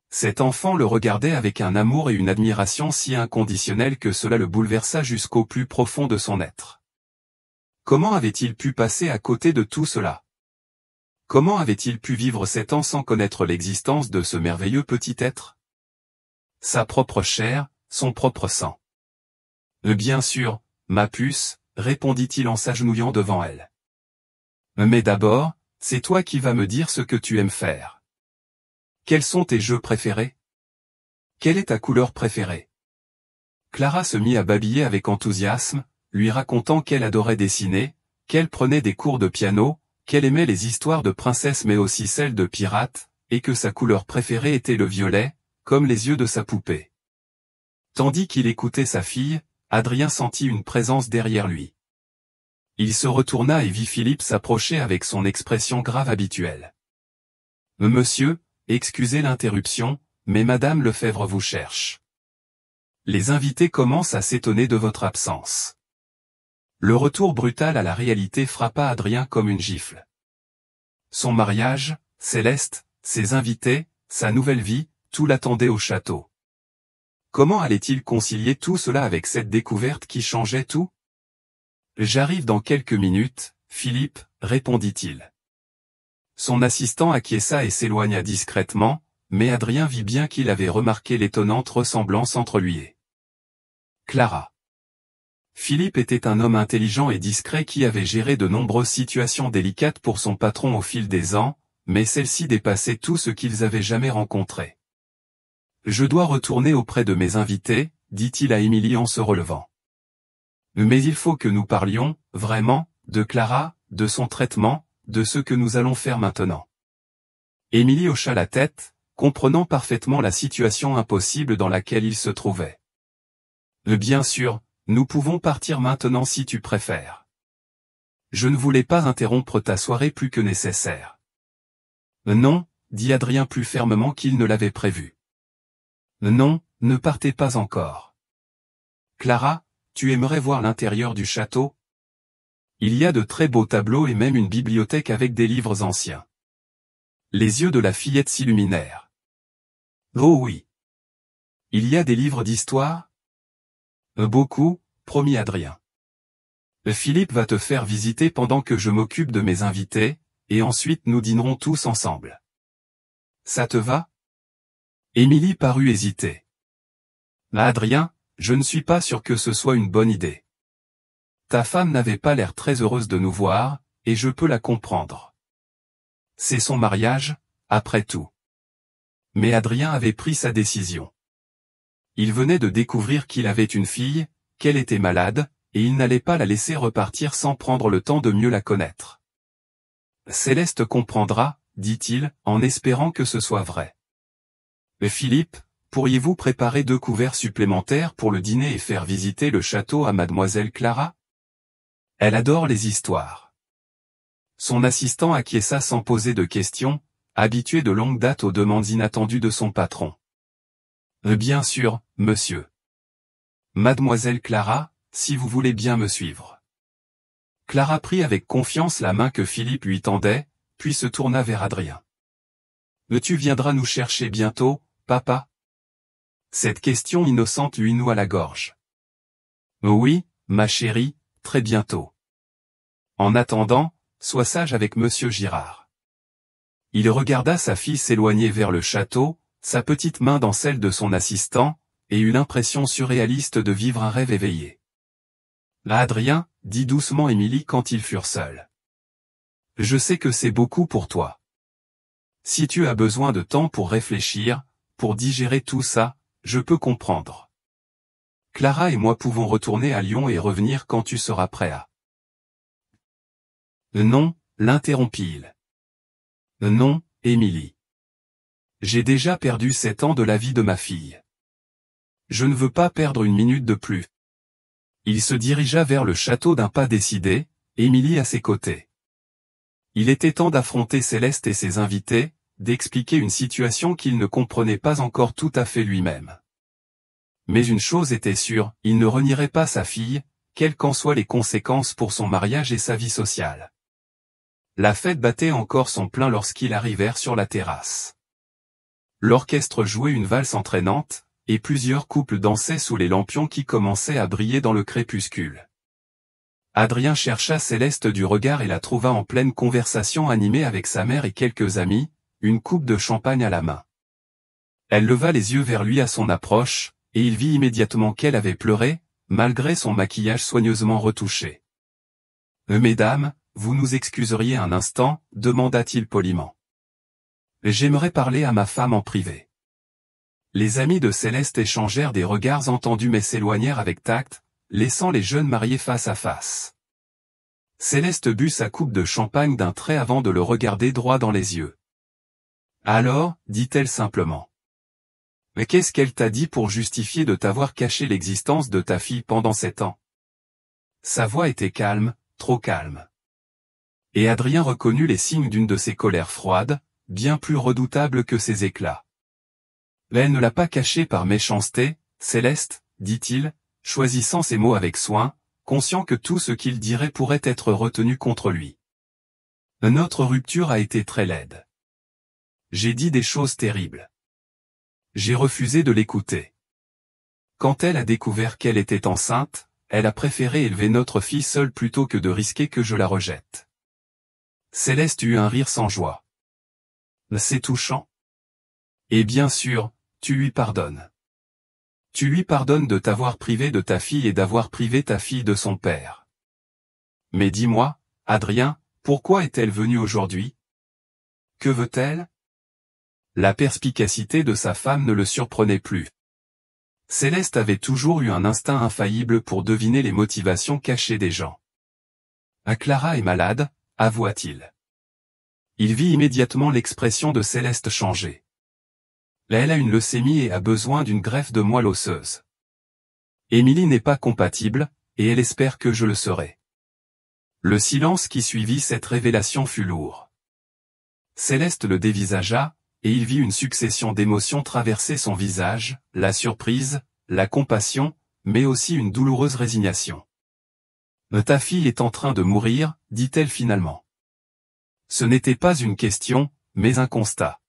Speaker 1: Cet enfant le regardait avec un amour et une admiration si inconditionnels que cela le bouleversa jusqu'au plus profond de son être. Comment avait-il pu passer à côté de tout cela? Comment avait-il pu vivre 7 ans sans connaître l'existence de ce merveilleux petit être? Sa propre chair, son propre sang. « Bien sûr, ma puce, » répondit-il en s'agenouillant devant elle. « Mais d'abord, c'est toi qui vas me dire ce que tu aimes faire. Quels sont tes jeux préférés? Quelle est ta couleur préférée? » Clara se mit à babiller avec enthousiasme, lui racontant qu'elle adorait dessiner, qu'elle prenait des cours de piano, qu'elle aimait les histoires de princesses mais aussi celles de pirates, et que sa couleur préférée était le violet, comme les yeux de sa poupée. Tandis qu'il écoutait sa fille, Adrien sentit une présence derrière lui. Il se retourna et vit Philippe s'approcher avec son expression grave habituelle. « Monsieur, excusez l'interruption, mais Madame Lefebvre vous cherche. Les invités commencent à s'étonner de votre absence. » Le retour brutal à la réalité frappa Adrien comme une gifle. Son mariage, Céleste, ses invités, sa nouvelle vie, tout l'attendait au château. Comment allait-il concilier tout cela avec cette découverte qui changeait tout? « J'arrive dans quelques minutes, Philippe, » répondit-il. Son assistant acquiesça et s'éloigna discrètement, mais Adrien vit bien qu'il avait remarqué l'étonnante ressemblance entre lui et Clara. Philippe était un homme intelligent et discret qui avait géré de nombreuses situations délicates pour son patron au fil des ans, mais celle-ci dépassait tout ce qu'ils avaient jamais rencontré. « Je dois retourner auprès de mes invités, » dit-il à Émilie en se relevant. « Mais il faut que nous parlions, vraiment, de Clara, de son traitement, de ce que nous allons faire maintenant. » Émilie hocha la tête, comprenant parfaitement la situation impossible dans laquelle il se trouvait. « Bien sûr, nous pouvons partir maintenant si tu préfères. Je ne voulais pas interrompre ta soirée plus que nécessaire. »« Non, » dit Adrien plus fermement qu'il ne l'avait prévu. « Non, ne partez pas encore. Clara, tu aimerais voir l'intérieur du château? Il y a de très beaux tableaux et même une bibliothèque avec des livres anciens. » Les yeux de la fillette s'illuminèrent. « Oh oui. Il y a des livres d'histoire? » « Beaucoup, » promit Adrien. « Philippe va te faire visiter pendant que je m'occupe de mes invités, et ensuite nous dînerons tous ensemble. Ça te va? » Émilie parut hésiter. « Adrien, je ne suis pas sûr que ce soit une bonne idée. Ta femme n'avait pas l'air très heureuse de nous voir, et je peux la comprendre. C'est son mariage, après tout. » Mais Adrien avait pris sa décision. Il venait de découvrir qu'il avait une fille, qu'elle était malade, et il n'allait pas la laisser repartir sans prendre le temps de mieux la connaître. « Céleste comprendra, » dit-il, en espérant que ce soit vrai. « Philippe, pourriez-vous préparer 2 couverts supplémentaires pour le dîner et faire visiter le château à mademoiselle Clara? Elle adore les histoires. » Son assistant acquiesça sans poser de questions, habitué de longue date aux demandes inattendues de son patron. « Bien sûr, monsieur. Mademoiselle Clara, si vous voulez bien me suivre. » Clara prit avec confiance la main que Philippe lui tendait, puis se tourna vers Adrien. « Tu viendras nous chercher bientôt, papa? » Cette question innocente lui noua la gorge. « Oui, ma chérie, très bientôt. En attendant, sois sage avec monsieur Girard. » Il regarda sa fille s'éloigner vers le château, sa petite main dans celle de son assistant, et eut l'impression surréaliste de vivre un rêve éveillé. « Adrien, » dit doucement Émilie quand ils furent seuls. « Je sais que c'est beaucoup pour toi. Si tu as besoin de temps pour réfléchir, pour digérer tout ça, je peux comprendre. Clara et moi pouvons retourner à Lyon et revenir quand tu seras prêt à... Non, l'interrompit-il. Non, Émilie. J'ai déjà perdu 7 ans de la vie de ma fille. Je ne veux pas perdre une minute de plus. Il se dirigea vers le château d'un pas décidé, Émilie à ses côtés. Il était temps d'affronter Céleste et ses invités, d'expliquer une situation qu'il ne comprenait pas encore tout à fait lui-même. Mais une chose était sûre, il ne renierait pas sa fille, quelles qu'en soient les conséquences pour son mariage et sa vie sociale. La fête battait encore son plein lorsqu'ils arrivèrent sur la terrasse. L'orchestre jouait une valse entraînante, et plusieurs couples dansaient sous les lampions qui commençaient à briller dans le crépuscule. Adrien chercha Céleste du regard et la trouva en pleine conversation animée avec sa mère et quelques amis, une coupe de champagne à la main. Elle leva les yeux vers lui à son approche, et il vit immédiatement qu'elle avait pleuré, malgré son maquillage soigneusement retouché. « Mesdames, vous nous excuseriez un instant ?» demanda-t-il poliment. « J'aimerais parler à ma femme en privé. » Les amis de Céleste échangèrent des regards entendus mais s'éloignèrent avec tact, laissant les jeunes mariés face à face. Céleste but sa coupe de champagne d'un trait avant de le regarder droit dans les yeux. « Alors, dit-elle simplement. Mais qu'est-ce qu'elle t'a dit pour justifier de t'avoir caché l'existence de ta fille pendant 7 ans ?» Sa voix était calme, trop calme. Et Adrien reconnut les signes d'une de ses colères froides, bien plus redoutables que ses éclats. « Elle ne l'a pas caché par méchanceté, Céleste, dit-il, choisissant ses mots avec soin, conscient que tout ce qu'il dirait pourrait être retenu contre lui. Notre rupture a été très laide. J'ai dit des choses terribles. J'ai refusé de l'écouter. Quand elle a découvert qu'elle était enceinte, elle a préféré élever notre fille seule plutôt que de risquer que je la rejette. » Céleste eut un rire sans joie. « C'est touchant. Et bien sûr, tu lui pardonnes. Tu lui pardonnes de t'avoir privé de ta fille et d'avoir privé ta fille de son père. Mais dis-moi, Adrien, pourquoi est-elle venue aujourd'hui? Que veut-elle? » La perspicacité de sa femme ne le surprenait plus. Céleste avait toujours eu un instinct infaillible pour deviner les motivations cachées des gens. « Clara est malade », avoua-t-il. Il vit immédiatement l'expression de Céleste changer. Elle a une leucémie et a besoin d'une greffe de moelle osseuse. Émilie n'est pas compatible, et elle espère que je le serai. Le silence qui suivit cette révélation fut lourd. Céleste le dévisagea, et il vit une succession d'émotions traverser son visage, la surprise, la compassion, mais aussi une douloureuse résignation. « Ta fille est en train de mourir, dit-elle finalement. Ce n'était pas une question, mais un constat.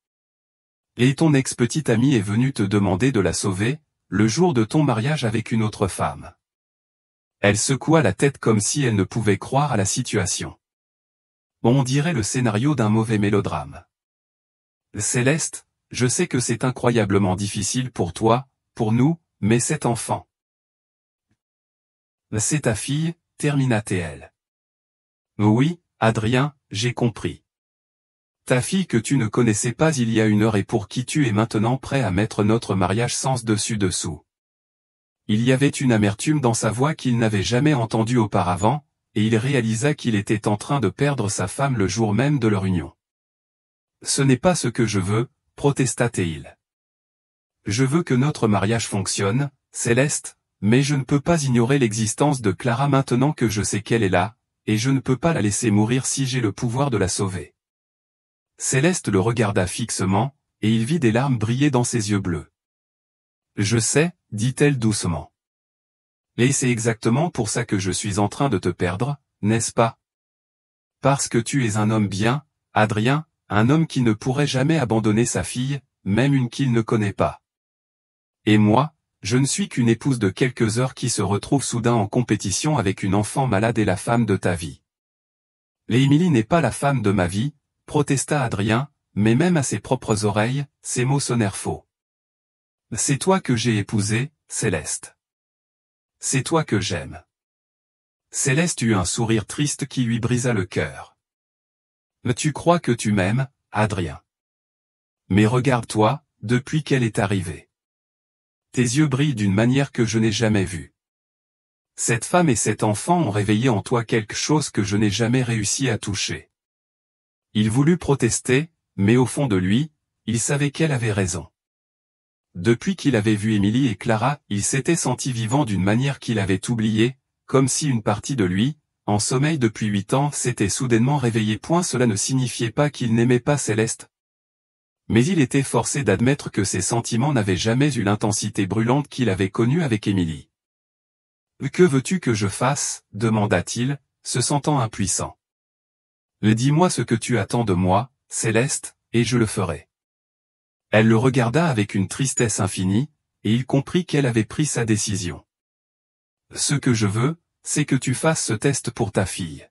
Speaker 1: Et ton ex-petite amie est venue te demander de la sauver, le jour de ton mariage avec une autre femme. » Elle secoua la tête comme si elle ne pouvait croire à la situation. On dirait le scénario d'un mauvais mélodrame. « Céleste, je sais que c'est incroyablement difficile pour toi, pour nous, mais cet enfant. C'est ta fille, termina-t-elle. Oui, Adrien, j'ai compris. Ta fille que tu ne connaissais pas il y a 1 heure et pour qui tu es maintenant prêt à mettre notre mariage sens dessus-dessous. » Il y avait une amertume dans sa voix qu'il n'avait jamais entendue auparavant, et il réalisa qu'il était en train de perdre sa femme le jour même de leur union. « Ce n'est pas ce que je veux, protesta-t-il. Je veux que notre mariage fonctionne, Céleste, mais je ne peux pas ignorer l'existence de Clara maintenant que je sais qu'elle est là, et je ne peux pas la laisser mourir si j'ai le pouvoir de la sauver. » Céleste le regarda fixement, et il vit des larmes briller dans ses yeux bleus. « Je sais, dit-elle doucement. Et c'est exactement pour ça que je suis en train de te perdre, n'est-ce pas? Parce que tu es un homme bien, Adrien, un homme qui ne pourrait jamais abandonner sa fille, même une qu'il ne connaît pas. Et moi, je ne suis qu'une épouse de quelques heures qui se retrouve soudain en compétition avec une enfant malade et la femme de ta vie. Et Émilie n'est pas la femme de ma vie, protesta Adrien, mais même à ses propres oreilles, ces mots sonnèrent faux. C'est toi que j'ai épousé, Céleste. C'est toi que j'aime. Céleste eut un sourire triste qui lui brisa le cœur. Tu crois que tu m'aimes, Adrien? Mais regarde-toi, depuis qu'elle est arrivée. Tes yeux brillent d'une manière que je n'ai jamais vue. Cette femme et cet enfant ont réveillé en toi quelque chose que je n'ai jamais réussi à toucher. Il voulut protester, mais au fond de lui, il savait qu'elle avait raison. Depuis qu'il avait vu Émilie et Clara, il s'était senti vivant d'une manière qu'il avait oubliée, comme si une partie de lui, en sommeil depuis 8 ans, s'était soudainement réveillée. Cela ne signifiait pas qu'il n'aimait pas Céleste. Mais il était forcé d'admettre que ses sentiments n'avaient jamais eu l'intensité brûlante qu'il avait connue avec Émilie. « Que veux-tu que je fasse ?» demanda-t-il, se sentant impuissant. « Dis-moi ce que tu attends de moi, Céleste, et je le ferai. » Elle le regarda avec une tristesse infinie, et il comprit qu'elle avait pris sa décision. « Ce que je veux, c'est que tu fasses ce test pour ta fille.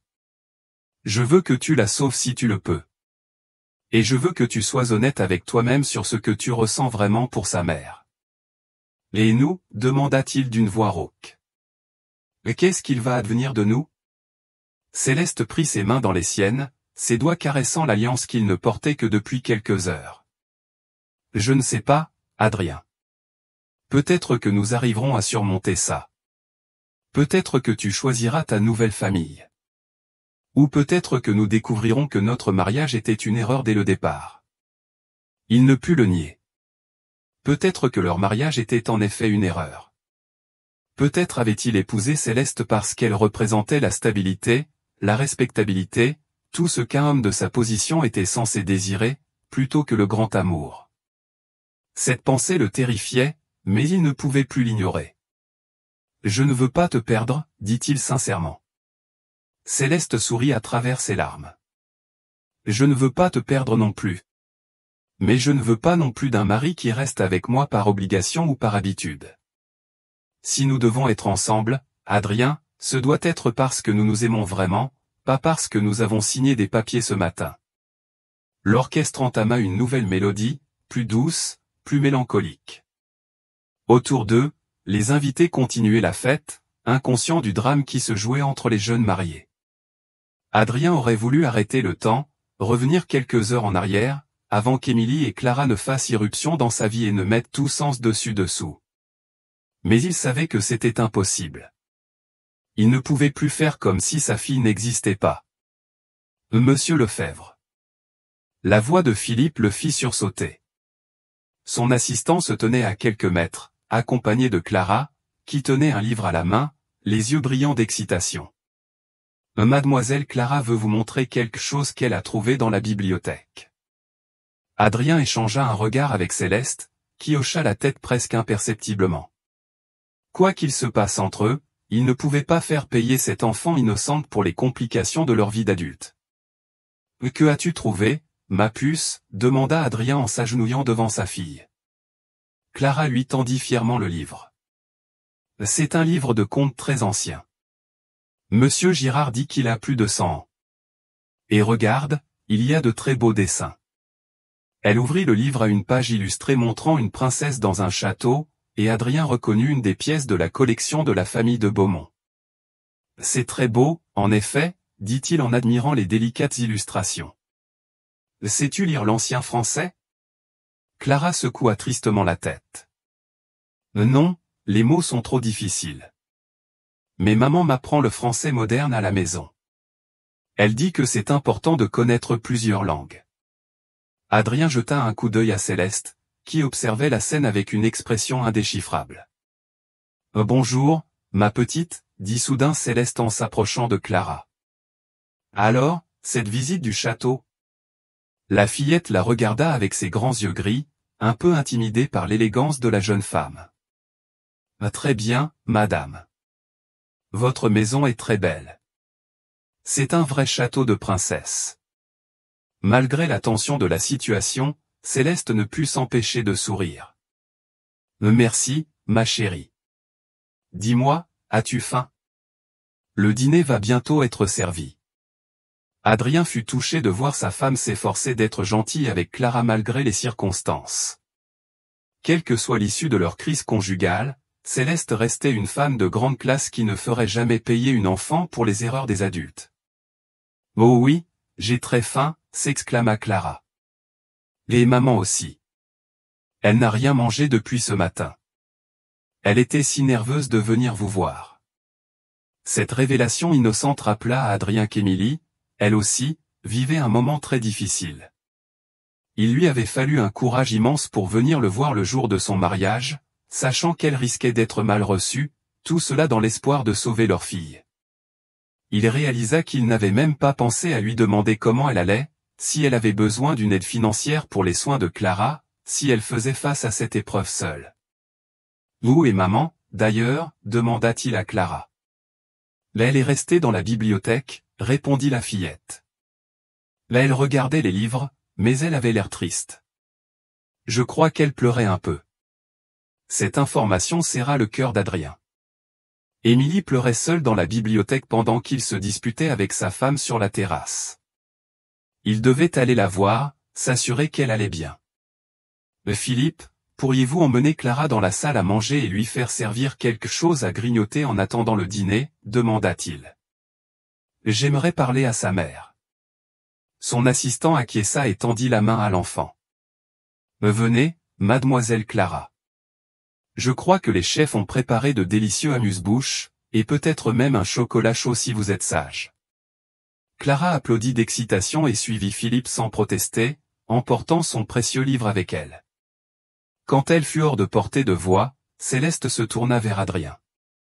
Speaker 1: Je veux que tu la sauves si tu le peux. Et je veux que tu sois honnête avec toi-même sur ce que tu ressens vraiment pour sa mère. »« Et nous ?» demanda-t-il d'une voix rauque. « Qu'est-ce qu'il va advenir de nous ?» Céleste prit ses mains dans les siennes, ses doigts caressant l'alliance qu'il ne portait que depuis quelques heures. « Je ne sais pas, Adrien. Peut-être que nous arriverons à surmonter ça. Peut-être que tu choisiras ta nouvelle famille. Ou peut-être que nous découvrirons que notre mariage était une erreur dès le départ. » Il ne put le nier. Peut-être que leur mariage était en effet une erreur. Peut-être avait-il épousé Céleste parce qu'elle représentait la stabilité, la respectabilité, tout ce qu'un homme de sa position était censé désirer, plutôt que le grand amour. Cette pensée le terrifiait, mais il ne pouvait plus l'ignorer. « Je ne veux pas te perdre, dit-il sincèrement. Céleste sourit à travers ses larmes. « Je ne veux pas te perdre non plus. Mais je ne veux pas non plus d'un mari qui reste avec moi par obligation ou par habitude. Si nous devons être ensemble, Adrien, ce doit être parce que nous nous aimons vraiment, pas parce que nous avons signé des papiers ce matin. » L'orchestre entama une nouvelle mélodie, plus douce, plus mélancolique. Autour d'eux, les invités continuaient la fête, inconscients du drame qui se jouait entre les jeunes mariés. Adrien aurait voulu arrêter le temps, revenir quelques heures en arrière, avant qu'Émilie et Clara ne fassent irruption dans sa vie et ne mettent tout sens dessus-dessous. Mais il savait que c'était impossible. Il ne pouvait plus faire comme si sa fille n'existait pas. « Monsieur Lefebvre. » La voix de Philippe le fit sursauter. Son assistant se tenait à quelques mètres, accompagné de Clara, qui tenait un livre à la main, les yeux brillants d'excitation. « Mademoiselle Clara veut vous montrer quelque chose qu'elle a trouvé dans la bibliothèque. » Adrien échangea un regard avec Céleste, qui hocha la tête presque imperceptiblement. Quoi qu'il se passe entre eux, il ne pouvait pas faire payer cette enfant innocente pour les complications de leur vie d'adulte. « Que as-tu trouvé, ma puce ?» demanda Adrien en s'agenouillant devant sa fille. Clara lui tendit fièrement le livre. « C'est un livre de contes très ancien. Monsieur Girard dit qu'il a plus de 100 ans. Et regarde, il y a de très beaux dessins. » Elle ouvrit le livre à une page illustrée montrant une princesse dans un château, et Adrien reconnut une des pièces de la collection de la famille de Beaumont. « C'est très beau, en effet, » dit-il en admirant les délicates illustrations. « Sais-tu lire l'ancien français ?» Clara secoua tristement la tête. « Non, les mots sont trop difficiles. Mais maman m'apprend le français moderne à la maison. Elle dit que c'est important de connaître plusieurs langues. » Adrien jeta un coup d'œil à Céleste, qui observait la scène avec une expression indéchiffrable. « Bonjour, ma petite, » dit soudain Céleste en s'approchant de Clara. « Alors, cette visite du château ?» La fillette la regarda avec ses grands yeux gris, un peu intimidée par l'élégance de la jeune femme. « Très bien, madame. Votre maison est très belle. C'est un vrai château de princesse. » Malgré la tension de la situation, Céleste ne put s'empêcher de sourire. « Merci, ma chérie. Dis-moi, as-tu faim? Le dîner va bientôt être servi. » Adrien fut touché de voir sa femme s'efforcer d'être gentille avec Clara malgré les circonstances. Quelle que soit l'issue de leur crise conjugale, Céleste restait une femme de grande classe qui ne ferait jamais payer une enfant pour les erreurs des adultes. « Oh oui, j'ai très faim » s'exclama Clara. « Et maman aussi. » Elle n'a rien mangé depuis ce matin. Elle était si nerveuse de venir vous voir. Cette révélation innocente rappela à Adrien qu'Émilie, elle aussi, vivait un moment très difficile. Il lui avait fallu un courage immense pour venir le voir le jour de son mariage, sachant qu'elle risquait d'être mal reçue, tout cela dans l'espoir de sauver leur fille. Il réalisa qu'il n'avait même pas pensé à lui demander comment elle allait, si elle avait besoin d'une aide financière pour les soins de Clara, si elle faisait face à cette épreuve seule. « Où est maman, d'ailleurs » demanda-t-il à Clara. « Là, elle est restée dans la bibliothèque » répondit la fillette. Là, elle regardait les livres, mais elle avait l'air triste. Je crois qu'elle pleurait un peu. Cette information serra le cœur d'Adrien. Émilie pleurait seule dans la bibliothèque pendant qu'il se disputait avec sa femme sur la terrasse. Il devait aller la voir, s'assurer qu'elle allait bien. « Philippe, pourriez-vous emmener Clara dans la salle à manger et lui faire servir quelque chose à grignoter en attendant le dîner » demanda-t-il. « J'aimerais parler à sa mère. » Son assistant acquiesça et tendit la main à l'enfant. « Venez, mademoiselle Clara. Je crois que les chefs ont préparé de délicieux amuse-bouches, et peut-être même un chocolat chaud si vous êtes sage. » Clara applaudit d'excitation et suivit Philippe sans protester, emportant son précieux livre avec elle. Quand elle fut hors de portée de voix, Céleste se tourna vers Adrien.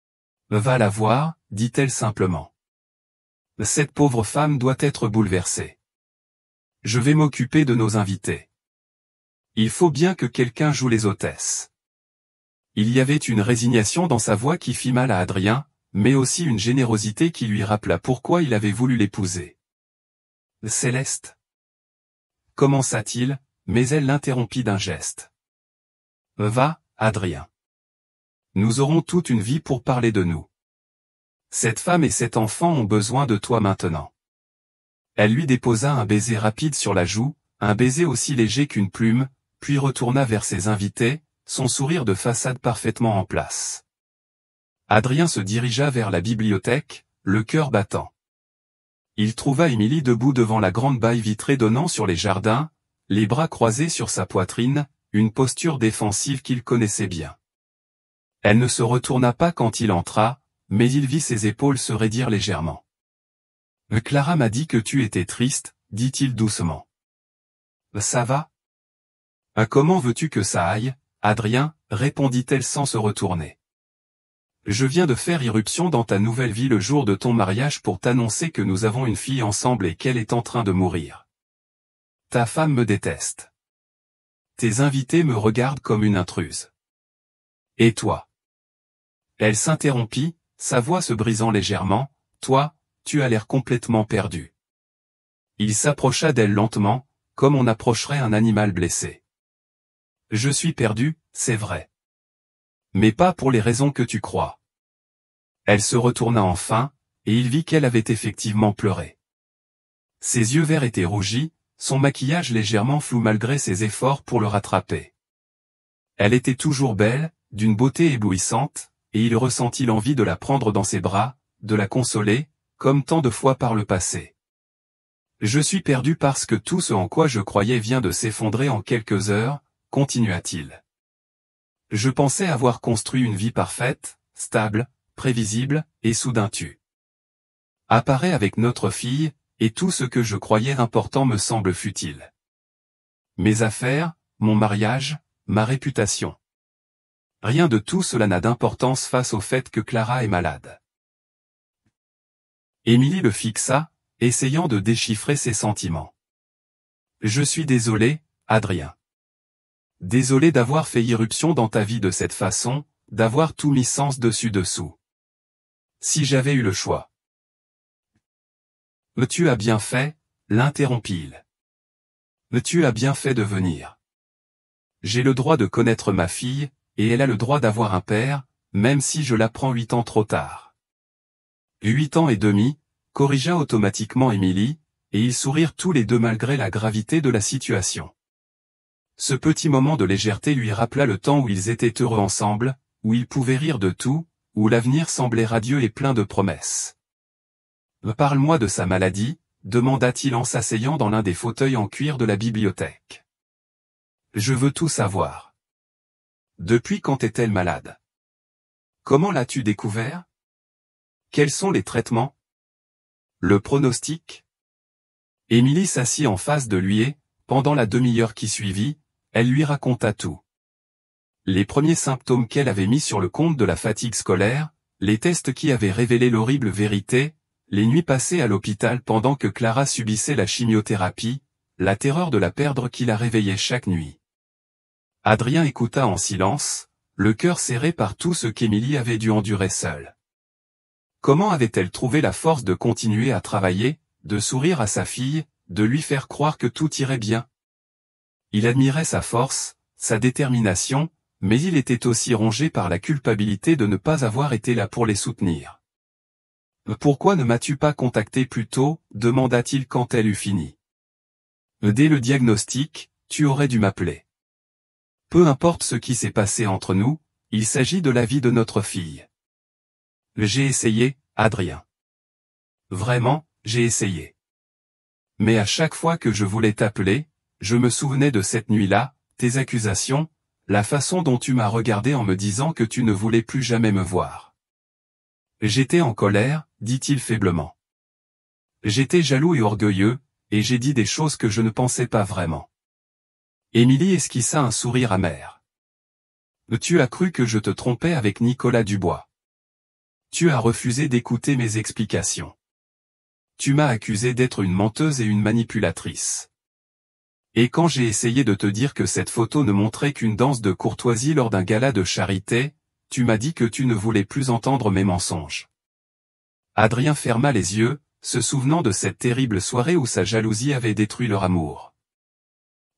Speaker 1: « Va la voir, dit-elle simplement. Cette pauvre femme doit être bouleversée. Je vais m'occuper de nos invités. Il faut bien que quelqu'un joue les hôtesses. » Il y avait une résignation dans sa voix qui fit mal à Adrien, mais aussi une générosité qui lui rappela pourquoi il avait voulu l'épouser. « Céleste » commença-t-il, mais elle l'interrompit d'un geste. « Va, Adrien. Nous aurons toute une vie pour parler de nous. Cette femme et cet enfant ont besoin de toi maintenant. » Elle lui déposa un baiser rapide sur la joue, un baiser aussi léger qu'une plume, puis retourna vers ses invités, son sourire de façade parfaitement en place. Adrien se dirigea vers la bibliothèque, le cœur battant. Il trouva Émilie debout devant la grande baille vitrée donnant sur les jardins, les bras croisés sur sa poitrine, une posture défensive qu'il connaissait bien. Elle ne se retourna pas quand il entra, mais il vit ses épaules se raidir légèrement. « Clara m'a dit que tu étais triste, » dit-il doucement. « Ça va ? Comment veux-tu que ça aille, Adrien » répondit-elle sans se retourner. « Je viens de faire irruption dans ta nouvelle vie le jour de ton mariage pour t'annoncer que nous avons une fille ensemble et qu'elle est en train de mourir. Ta femme me déteste. Tes invités me regardent comme une intruse. Et toi ? » Elle s'interrompit, sa voix se brisant légèrement. « Toi, tu as l'air complètement perdu. » Il s'approcha d'elle lentement, comme on approcherait un animal blessé. « Je suis perdu, c'est vrai. Mais pas pour les raisons que tu crois. » Elle se retourna enfin, et il vit qu'elle avait effectivement pleuré. Ses yeux verts étaient rougis, son maquillage légèrement flou malgré ses efforts pour le rattraper. Elle était toujours belle, d'une beauté éblouissante, et il ressentit l'envie de la prendre dans ses bras, de la consoler, comme tant de fois par le passé. « Je suis perdu parce que tout ce en quoi je croyais vient de s'effondrer en quelques heures, » continua-t-il. « Je pensais avoir construit une vie parfaite, stable, prévisible, et soudain tu apparais avec notre fille, et tout ce que je croyais important me semble futile. Mes affaires, mon mariage, ma réputation. Rien de tout cela n'a d'importance face au fait que Clara est malade. » Émilie le fixa, essayant de déchiffrer ses sentiments. « Je suis désolé, Adrien. Désolé d'avoir fait irruption dans ta vie de cette façon, d'avoir tout mis sens dessus-dessous. Si j'avais eu le choix. » « Tu as bien fait, » l'interrompit-il. « Tu as bien fait de venir. J'ai le droit de connaître ma fille, et elle a le droit d'avoir un père, même si je l'apprends 8 ans trop tard. » 8 ans et demi, corrigea automatiquement Émilie, et ils sourirent tous les deux malgré la gravité de la situation. Ce petit moment de légèreté lui rappela le temps où ils étaient heureux ensemble, où ils pouvaient rire de tout, où l'avenir semblait radieux et plein de promesses. « Parle-moi de sa maladie » demanda-t-il en s'asseyant dans l'un des fauteuils en cuir de la bibliothèque. « Je veux tout savoir. » Depuis quand est-elle malade? Comment l'as-tu découvert? Quels sont les traitements? Le pronostic? Émilie s'assit en face de lui et, pendant la demi-heure qui suivit, elle lui raconta tout. Les premiers symptômes qu'elle avait mis sur le compte de la fatigue scolaire, les tests qui avaient révélé l'horrible vérité, les nuits passées à l'hôpital pendant que Clara subissait la chimiothérapie, la terreur de la perdre qui la réveillait chaque nuit. Adrien écouta en silence, le cœur serré par tout ce qu'Émilie avait dû endurer seule. Comment avait-elle trouvé la force de continuer à travailler, de sourire à sa fille, de lui faire croire que tout irait bien? Il admirait sa force, sa détermination, mais il était aussi rongé par la culpabilité de ne pas avoir été là pour les soutenir. « Pourquoi ne m'as-tu pas contacté plus tôt ?» demanda-t-il quand elle eut fini. « Dès le diagnostic, tu aurais dû m'appeler. Peu importe ce qui s'est passé entre nous, il s'agit de la vie de notre fille. » J'ai essayé, Adrien. Vraiment, j'ai essayé. Mais à chaque fois que je voulais t'appeler, je me souvenais de cette nuit-là, tes accusations, la façon dont tu m'as regardé en me disant que tu ne voulais plus jamais me voir. J'étais en colère, dit-il faiblement. J'étais jaloux et orgueilleux, et j'ai dit des choses que je ne pensais pas vraiment. Émilie esquissa un sourire amer. Tu as cru que je te trompais avec Nicolas Dubois. Tu as refusé d'écouter mes explications. Tu m'as accusé d'être une menteuse et une manipulatrice. Et quand j'ai essayé de te dire que cette photo ne montrait qu'une danse de courtoisie lors d'un gala de charité, tu m'as dit que tu ne voulais plus entendre mes mensonges. Adrien ferma les yeux, se souvenant de cette terrible soirée où sa jalousie avait détruit leur amour.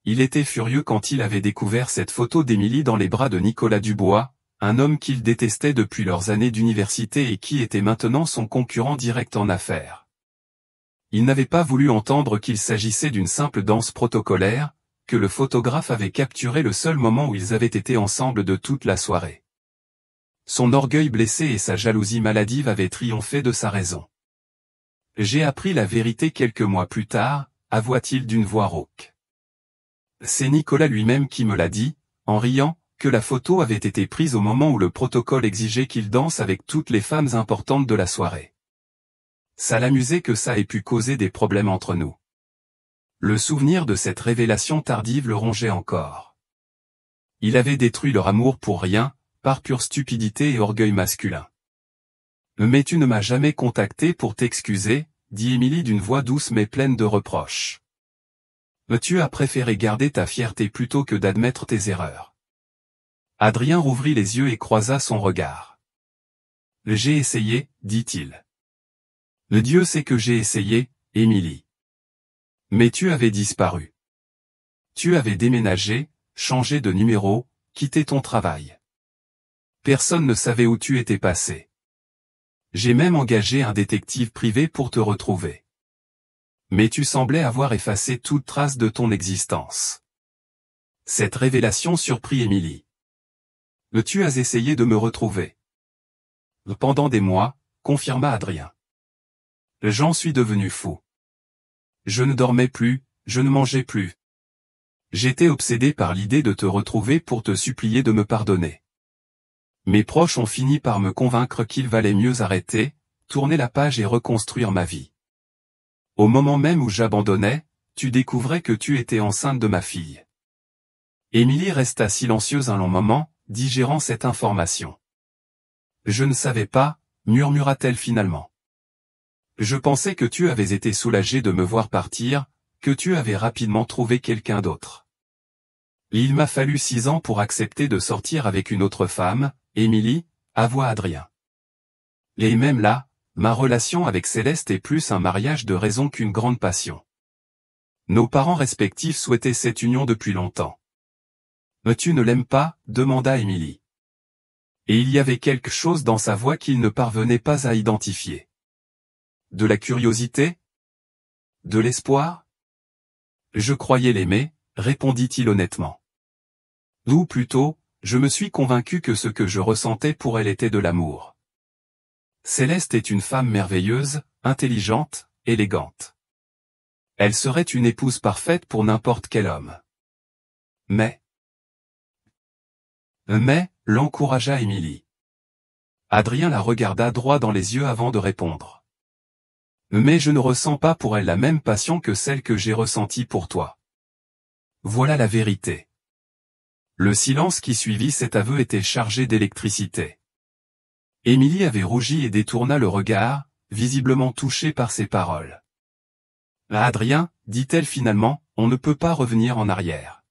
Speaker 1: Il était furieux quand il avait découvert cette photo d'Émilie dans les bras de Nicolas Dubois, un homme qu'il détestait depuis leurs années d'université et qui était maintenant son concurrent direct en affaires. Il n'avait pas voulu entendre qu'il s'agissait d'une simple danse protocolaire, que le photographe avait capturé le seul moment où ils avaient été ensemble de toute la soirée. Son orgueil blessé et sa jalousie maladive avaient triomphé de sa raison. J'ai appris la vérité quelques mois plus tard, avoua-t-il d'une voix rauque. C'est Nicolas lui-même qui me l'a dit, en riant, que la photo avait été prise au moment où le protocole exigeait qu'il danse avec toutes les femmes importantes de la soirée. Ça l'amusait que ça ait pu causer des problèmes entre nous. Le souvenir de cette révélation tardive le rongeait encore. Il avait détruit leur amour pour rien, par pure stupidité et orgueil masculin. Mais tu ne m'as jamais contacté pour t'excuser, dit Émilie d'une voix douce mais pleine de reproches. Tu as préféré garder ta fierté plutôt que d'admettre tes erreurs. Adrien rouvrit les yeux et croisa son regard. J'ai essayé, dit-il. Le Dieu sait que j'ai essayé, Émilie. Mais tu avais disparu. Tu avais déménagé, changé de numéro, quitté ton travail. Personne ne savait où tu étais passé. J'ai même engagé un détective privé pour te retrouver. Mais tu semblais avoir effacé toute trace de ton existence. Cette révélation surprit Émilie. Tu as essayé de me retrouver. Pendant des mois, confirma Adrien. J'en suis devenu fou. Je ne dormais plus, je ne mangeais plus. J'étais obsédé par l'idée de te retrouver pour te supplier de me pardonner. Mes proches ont fini par me convaincre qu'il valait mieux arrêter, tourner la page et reconstruire ma vie. Au moment même où j'abandonnais, tu découvrais que tu étais enceinte de ma fille. Émilie resta silencieuse un long moment, digérant cette information. Je ne savais pas, murmura-t-elle finalement. Je pensais que tu avais été soulagé de me voir partir, que tu avais rapidement trouvé quelqu'un d'autre. Il m'a fallu 6 ans pour accepter de sortir avec une autre femme, Émilie, avoua Adrien. Et même là, ma relation avec Céleste est plus un mariage de raison qu'une grande passion. Nos parents respectifs souhaitaient cette union depuis longtemps. Mais tu ne l'aimes pas, demanda Émilie. Et il y avait quelque chose dans sa voix qu'il ne parvenait pas à identifier. De la curiosité? De l'espoir? Je croyais l'aimer, répondit-il honnêtement. Ou plutôt, je me suis convaincu que ce que je ressentais pour elle était de l'amour. Céleste est une femme merveilleuse, intelligente, élégante. Elle serait une épouse parfaite pour n'importe quel homme. Mais Mais, l'encouragea Émilie. Adrien la regarda droit dans les yeux avant de répondre. Mais je ne ressens pas pour elle la même passion que celle que j'ai ressentie pour toi. Voilà la vérité. Le silence qui suivit cet aveu était chargé d'électricité. Émilie avait rougi et détourna le regard, visiblement touchée par ces paroles. Adrien, dit-elle finalement, on ne peut pas revenir en arrière.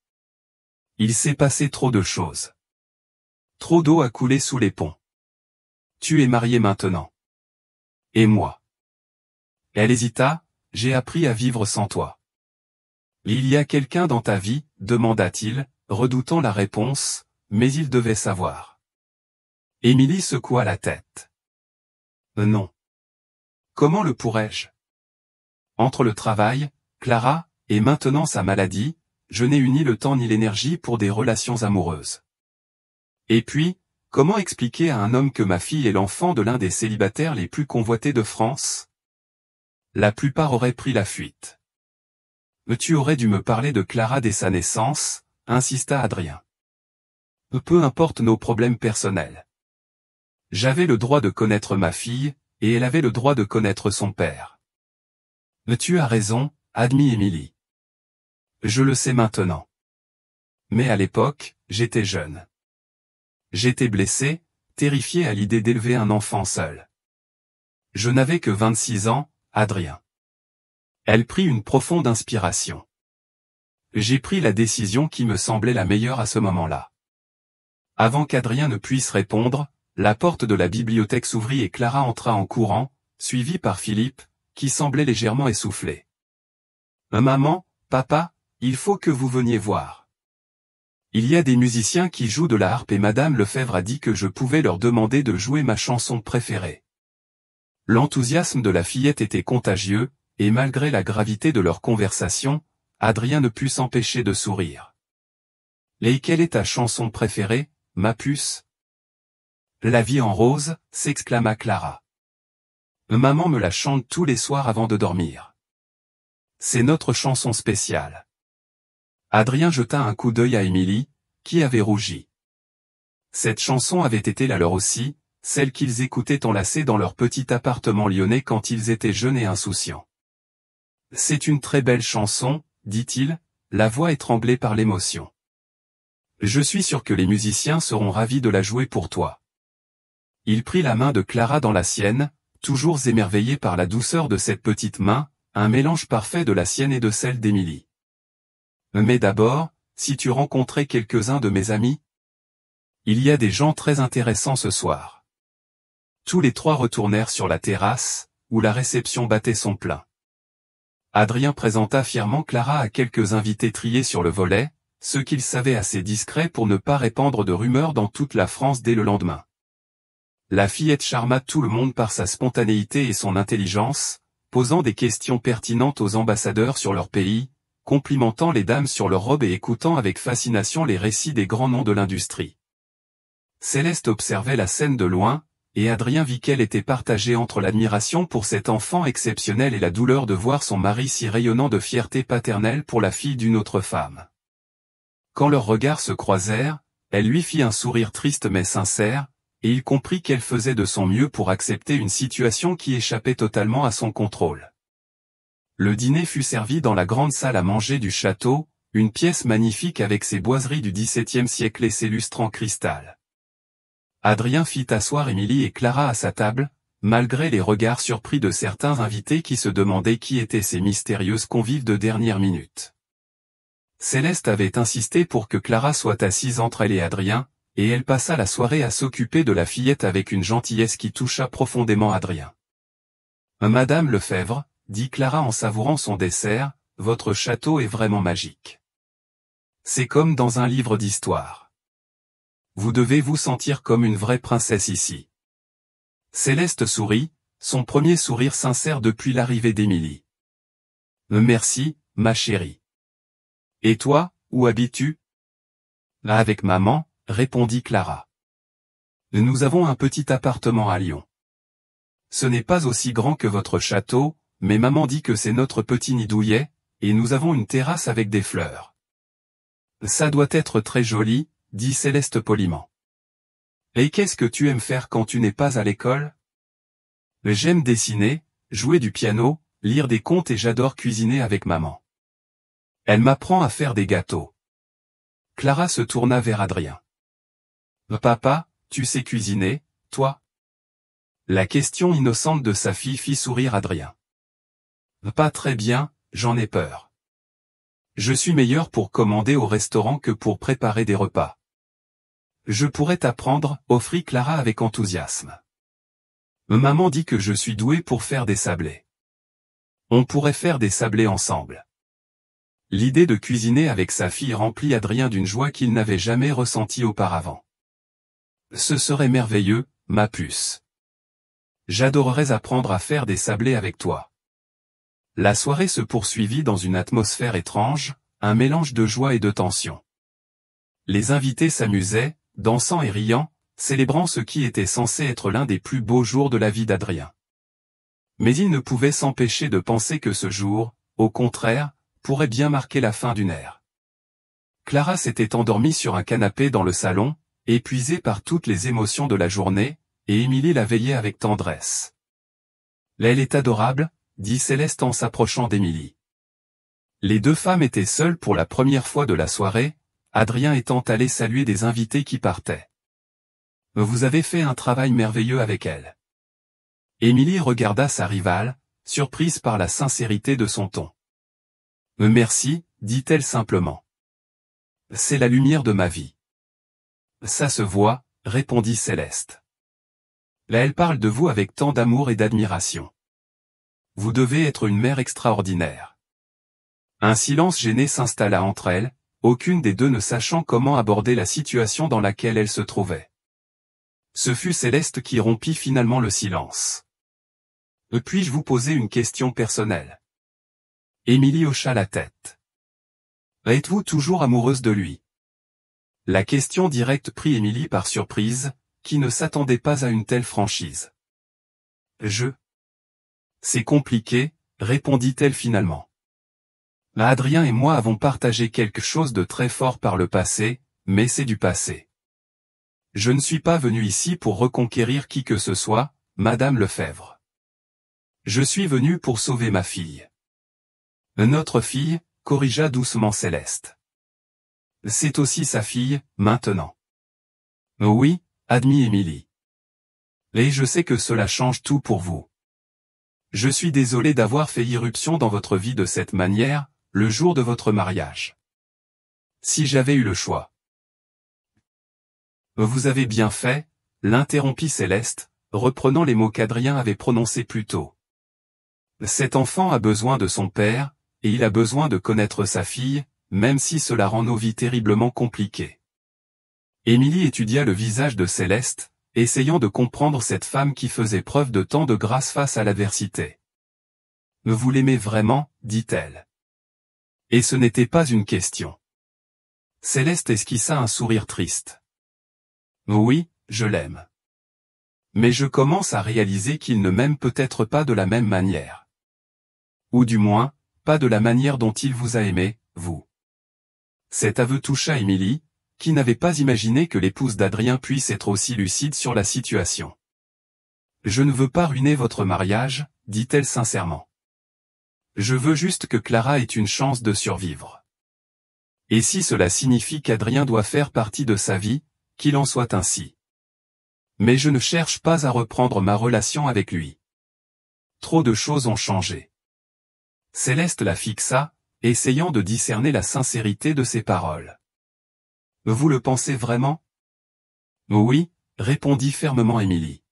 Speaker 1: Il s'est passé trop de choses. Trop d'eau a coulé sous les ponts. Tu es marié maintenant. Et moi. Elle hésita, j'ai appris à vivre sans toi. Il y a quelqu'un dans ta vie, demanda-t-il, redoutant la réponse, mais il devait savoir. Émilie secoua la tête. Non. Comment le pourrais-je? Entre le travail, Clara, et maintenant sa maladie, je n'ai eu ni le temps ni l'énergie pour des relations amoureuses. Et puis, comment expliquer à un homme que ma fille est l'enfant de l'un des célibataires les plus convoités de France? La plupart auraient pris la fuite. Mais tu aurais dû me parler de Clara dès sa naissance, insista Adrien. Peu importe nos problèmes personnels. J'avais le droit de connaître ma fille, et elle avait le droit de connaître son père. Mais tu as raison, admit Émilie. Je le sais maintenant. Mais à l'époque, j'étais jeune. J'étais blessé, terrifié à l'idée d'élever un enfant seul. Je n'avais que 26 ans, Adrien. Elle prit une profonde inspiration. J'ai pris la décision qui me semblait la meilleure à ce moment-là. Avant qu'Adrien ne puisse répondre, la porte de la bibliothèque s'ouvrit et Clara entra en courant, suivie par Philippe, qui semblait légèrement essoufflé. Maman, papa, il faut que vous veniez voir. Il y a des musiciens qui jouent de la harpe et Madame Lefebvre a dit que je pouvais leur demander de jouer ma chanson préférée. L'enthousiasme de la fillette était contagieux, et malgré la gravité de leur conversation, Adrien ne put s'empêcher de sourire. Et quelle est ta chanson préférée, ma puce? La vie en rose, s'exclama Clara. Maman me la chante tous les soirs avant de dormir. C'est notre chanson spéciale. Adrien jeta un coup d'œil à Émilie, qui avait rougi. Cette chanson avait été la leur aussi, celle qu'ils écoutaient enlacés dans leur petit appartement lyonnais quand ils étaient jeunes et insouciants. C'est une très belle chanson, dit-il, la voix étranglée par l'émotion. Je suis sûr que les musiciens seront ravis de la jouer pour toi. Il prit la main de Clara dans la sienne, toujours émerveillé par la douceur de cette petite main, un mélange parfait de la sienne et de celle d'Émilie. Mais d'abord, si tu rencontrais quelques-uns de mes amis? Il y a des gens très intéressants ce soir. Tous les trois retournèrent sur la terrasse, où la réception battait son plein. Adrien présenta fièrement Clara à quelques invités triés sur le volet, ceux qu'il savait assez discrets pour ne pas répandre de rumeurs dans toute la France dès le lendemain. La fillette charma tout le monde par sa spontanéité et son intelligence, posant des questions pertinentes aux ambassadeurs sur leur pays, complimentant les dames sur leurs robes et écoutant avec fascination les récits des grands noms de l'industrie. Céleste observait la scène de loin, et Adrien vit qu'elle était partagée entre l'admiration pour cet enfant exceptionnel et la douleur de voir son mari si rayonnant de fierté paternelle pour la fille d'une autre femme. Quand leurs regards se croisèrent, elle lui fit un sourire triste mais sincère, et il comprit qu'elle faisait de son mieux pour accepter une situation qui échappait totalement à son contrôle. Le dîner fut servi dans la grande salle à manger du château, une pièce magnifique avec ses boiseries du XVIIe siècle et ses lustres en cristal. Adrien fit asseoir Émilie et Clara à sa table, malgré les regards surpris de certains invités qui se demandaient qui étaient ces mystérieuses convives de dernière minute. Céleste avait insisté pour que Clara soit assise entre elle et Adrien, et elle passa la soirée à s'occuper de la fillette avec une gentillesse qui toucha profondément Adrien. Madame Lefebvre, dit Clara en savourant son dessert, votre château est vraiment magique. C'est comme dans un livre d'histoire. Vous devez vous sentir comme une vraie princesse ici. Céleste sourit, son premier sourire sincère depuis l'arrivée d'Émilie. Merci, ma chérie. Et toi, où habites-tu? Avec maman, répondit Clara. Nous avons un petit appartement à Lyon. Ce n'est pas aussi grand que votre château, mais maman dit que c'est notre petit nid douillet, et nous avons une terrasse avec des fleurs. Ça doit être très joli, dit Céleste poliment. Et qu'est-ce que tu aimes faire quand tu n'es pas à l'école? J'aime dessiner, jouer du piano, lire des contes et j'adore cuisiner avec maman. Elle m'apprend à faire des gâteaux. Clara se tourna vers Adrien. Papa, tu sais cuisiner, toi? La question innocente de sa fille fit sourire Adrien. Pas très bien, j'en ai peur. Je suis meilleur pour commander au restaurant que pour préparer des repas. Je pourrais t'apprendre, offrit Clara avec enthousiasme. Maman dit que je suis doué pour faire des sablés. On pourrait faire des sablés ensemble. L'idée de cuisiner avec sa fille remplit Adrien d'une joie qu'il n'avait jamais ressentie auparavant. Ce serait merveilleux, ma puce. J'adorerais apprendre à faire des sablés avec toi. La soirée se poursuivit dans une atmosphère étrange, un mélange de joie et de tension. Les invités s'amusaient, dansant et riant, célébrant ce qui était censé être l'un des plus beaux jours de la vie d'Adrien. Mais il ne pouvait s'empêcher de penser que ce jour, au contraire, pourrait bien marquer la fin d'une ère. Clara s'était endormie sur un canapé dans le salon, épuisée par toutes les émotions de la journée, et Émilie la veillait avec tendresse. « Elle est adorable », dit Céleste en s'approchant d'Émilie. Les deux femmes étaient seules pour la première fois de la soirée, Adrien étant allé saluer des invités qui partaient. « Vous avez fait un travail merveilleux avec elle. » Émilie regarda sa rivale, surprise par la sincérité de son ton. « Merci, dit-elle simplement. C'est la lumière de ma vie. » Ça se voit, répondit Céleste. Là elle parle de vous avec tant d'amour et d'admiration. Vous devez être une mère extraordinaire. Un silence gêné s'installa entre elles, aucune des deux ne sachant comment aborder la situation dans laquelle elle se trouvait. Ce fut Céleste qui rompit finalement le silence. Puis-je vous poser une question personnelle? Émilie hocha la tête. Êtes-vous toujours amoureuse de lui? La question directe prit Émilie par surprise, qui ne s'attendait pas à une telle franchise. C'est compliqué, répondit-elle finalement. Adrien et moi avons partagé quelque chose de très fort par le passé, mais c'est du passé. Je ne suis pas venu ici pour reconquérir qui que ce soit, Madame Lefebvre. Je suis venu pour sauver ma fille. Notre fille, corrigea doucement Céleste. C'est aussi sa fille, maintenant. Oui, admit Émilie. Et je sais que cela change tout pour vous. Je suis désolé d'avoir fait irruption dans votre vie de cette manière, le jour de votre mariage. Si j'avais eu le choix. Vous avez bien fait, l'interrompit Céleste, reprenant les mots qu'Adrien avait prononcés plus tôt. Cet enfant a besoin de son père, et il a besoin de connaître sa fille, même si cela rend nos vies terriblement compliquées. Émilie étudia le visage de Céleste, essayant de comprendre cette femme qui faisait preuve de tant de grâce face à l'adversité. « Vous l'aimez vraiment ?» dit-elle. Et ce n'était pas une question. Céleste esquissa un sourire triste. « Oui, je l'aime. Mais je commence à réaliser qu'il ne m'aime peut-être pas de la même manière. Ou du moins, pas de la manière dont il vous a aimé, vous. » Cet aveu toucha Émilie, qui n'avait pas imaginé que l'épouse d'Adrien puisse être aussi lucide sur la situation. « Je ne veux pas ruiner votre mariage, dit-elle sincèrement. Je veux juste que Clara ait une chance de survivre. Et si cela signifie qu'Adrien doit faire partie de sa vie, qu'il en soit ainsi. Mais je ne cherche pas à reprendre ma relation avec lui. Trop de choses ont changé. » Céleste la fixa, essayant de discerner la sincérité de ses paroles. « Vous le pensez vraiment? » Oui, répondit fermement Émilie.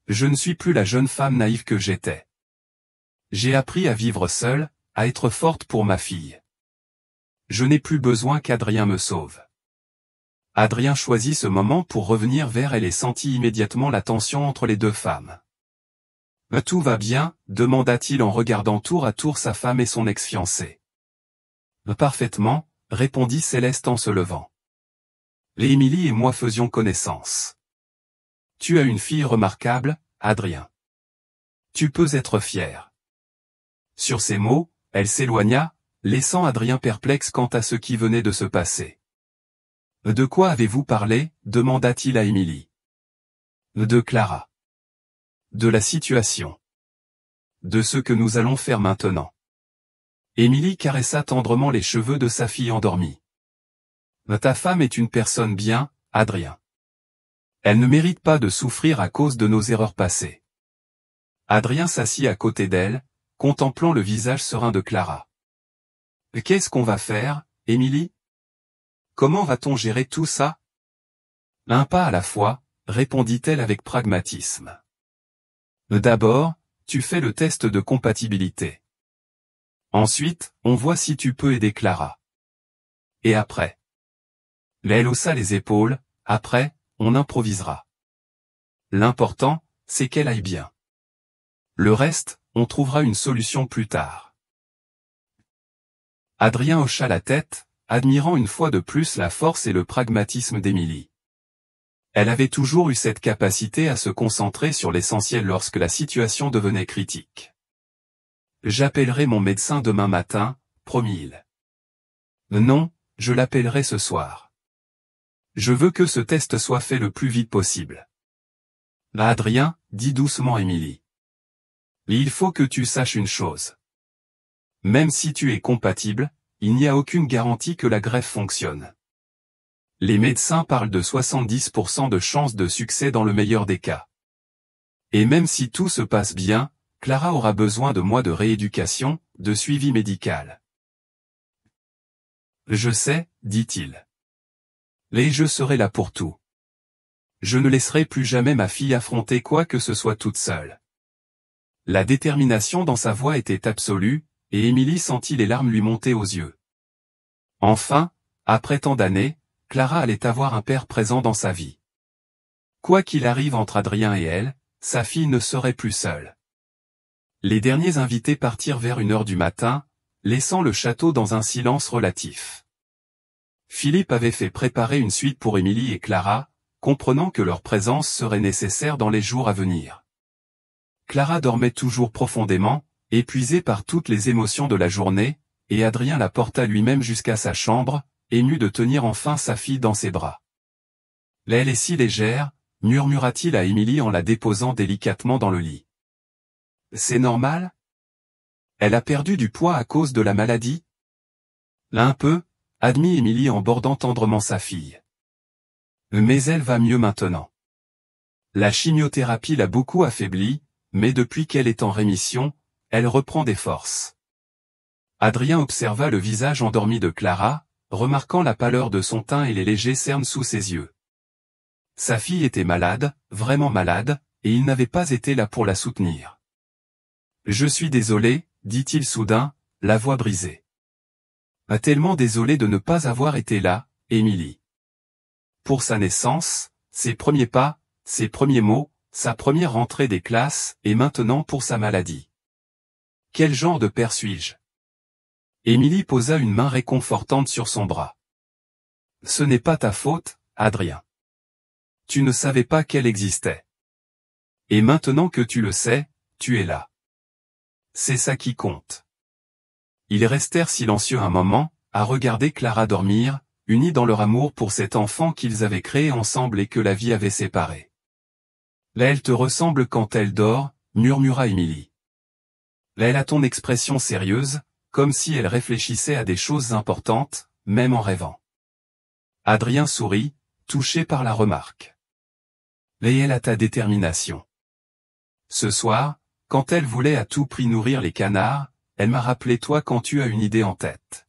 Speaker 1: Je ne suis plus la jeune femme naïve que j'étais. J'ai appris à vivre seule, à être forte pour ma fille. Je n'ai plus besoin qu'Adrien me sauve. Adrien choisit ce moment pour revenir vers elle et sentit immédiatement la tension entre les deux femmes. « Tout va bien ?» demanda-t-il en regardant tour à tour sa femme et son ex-fiancé. « Parfaitement », répondit Céleste en se levant. « Émilie et moi faisions connaissance. Tu as une fille remarquable, Adrien. Tu peux être fier. » Sur ces mots, elle s'éloigna, laissant Adrien perplexe quant à ce qui venait de se passer. De quoi avez-vous parlé? Demanda-t-il à Émilie. De Clara. De la situation. De ce que nous allons faire maintenant. Émilie caressa tendrement les cheveux de sa fille endormie. Ta femme est une personne bien, Adrien. Elle ne mérite pas de souffrir à cause de nos erreurs passées. Adrien s'assit à côté d'elle, contemplant le visage serein de Clara. Qu'est-ce qu'on va faire, Émilie? Comment va-t-on gérer tout ça? Un pas à la fois, répondit-elle avec pragmatisme. D'abord, tu fais le test de compatibilité. Ensuite, on voit si tu peux aider Clara. Et après? Elle haussa les épaules, après, on improvisera. L'important, c'est qu'elle aille bien. Le reste, on trouvera une solution plus tard. Adrien hocha la tête, admirant une fois de plus la force et le pragmatisme d'Émilie. Elle avait toujours eu cette capacité à se concentrer sur l'essentiel lorsque la situation devenait critique. J'appellerai mon médecin demain matin, promit-il. Non, je l'appellerai ce soir. Je veux que ce test soit fait le plus vite possible. Adrien, dit doucement Émilie. Il faut que tu saches une chose. Même si tu es compatible, il n'y a aucune garantie que la greffe fonctionne. Les médecins parlent de 70% de chances de succès dans le meilleur des cas. Et même si tout se passe bien, Clara aura besoin de mois de rééducation, de suivi médical. Je sais, dit-il. Et je serai là pour tout. Je ne laisserai plus jamais ma fille affronter quoi que ce soit toute seule. La détermination dans sa voix était absolue, et Émilie sentit les larmes lui monter aux yeux. Enfin, après tant d'années, Clara allait avoir un père présent dans sa vie. Quoi qu'il arrive entre Adrien et elle, sa fille ne serait plus seule. Les derniers invités partirent vers 1h du matin, laissant le château dans un silence relatif. Philippe avait fait préparer une suite pour Émilie et Clara, comprenant que leur présence serait nécessaire dans les jours à venir. Clara dormait toujours profondément, épuisée par toutes les émotions de la journée, et Adrien la porta lui-même jusqu'à sa chambre, ému de tenir enfin sa fille dans ses bras. Elle est si légère, murmura-t-il à Émilie en la déposant délicatement dans le lit. C'est normal? Elle a perdu du poids à cause de la maladie? Un peu, admit Émilie en bordant tendrement sa fille. Mais elle va mieux maintenant. La chimiothérapie l'a beaucoup affaiblie, mais depuis qu'elle est en rémission, elle reprend des forces. Adrien observa le visage endormi de Clara, remarquant la pâleur de son teint et les légers cernes sous ses yeux. Sa fille était malade, vraiment malade, et il n'avait pas été là pour la soutenir. Je suis désolé, dit-il soudain, la voix brisée. Tellement désolé de ne pas avoir été là, Émilie. Pour sa naissance, ses premiers pas, ses premiers mots, sa première rentrée des classes, et maintenant pour sa maladie. Quel genre de père suis-je? Émilie posa une main réconfortante sur son bras. Ce n'est pas ta faute, Adrien. Tu ne savais pas qu'elle existait. Et maintenant que tu le sais, tu es là. C'est ça qui compte. Ils restèrent silencieux un moment, à regarder Clara dormir, unis dans leur amour pour cet enfant qu'ils avaient créé ensemble et que la vie avait séparé. Là elle te ressemble quand elle dort, murmura Émilie. Là elle a ton expression sérieuse, comme si elle réfléchissait à des choses importantes, même en rêvant. Adrien sourit, touché par la remarque. Et elle a ta détermination. Ce soir, quand elle voulait à tout prix nourrir les canards, elle m'a rappelé toi quand tu as une idée en tête.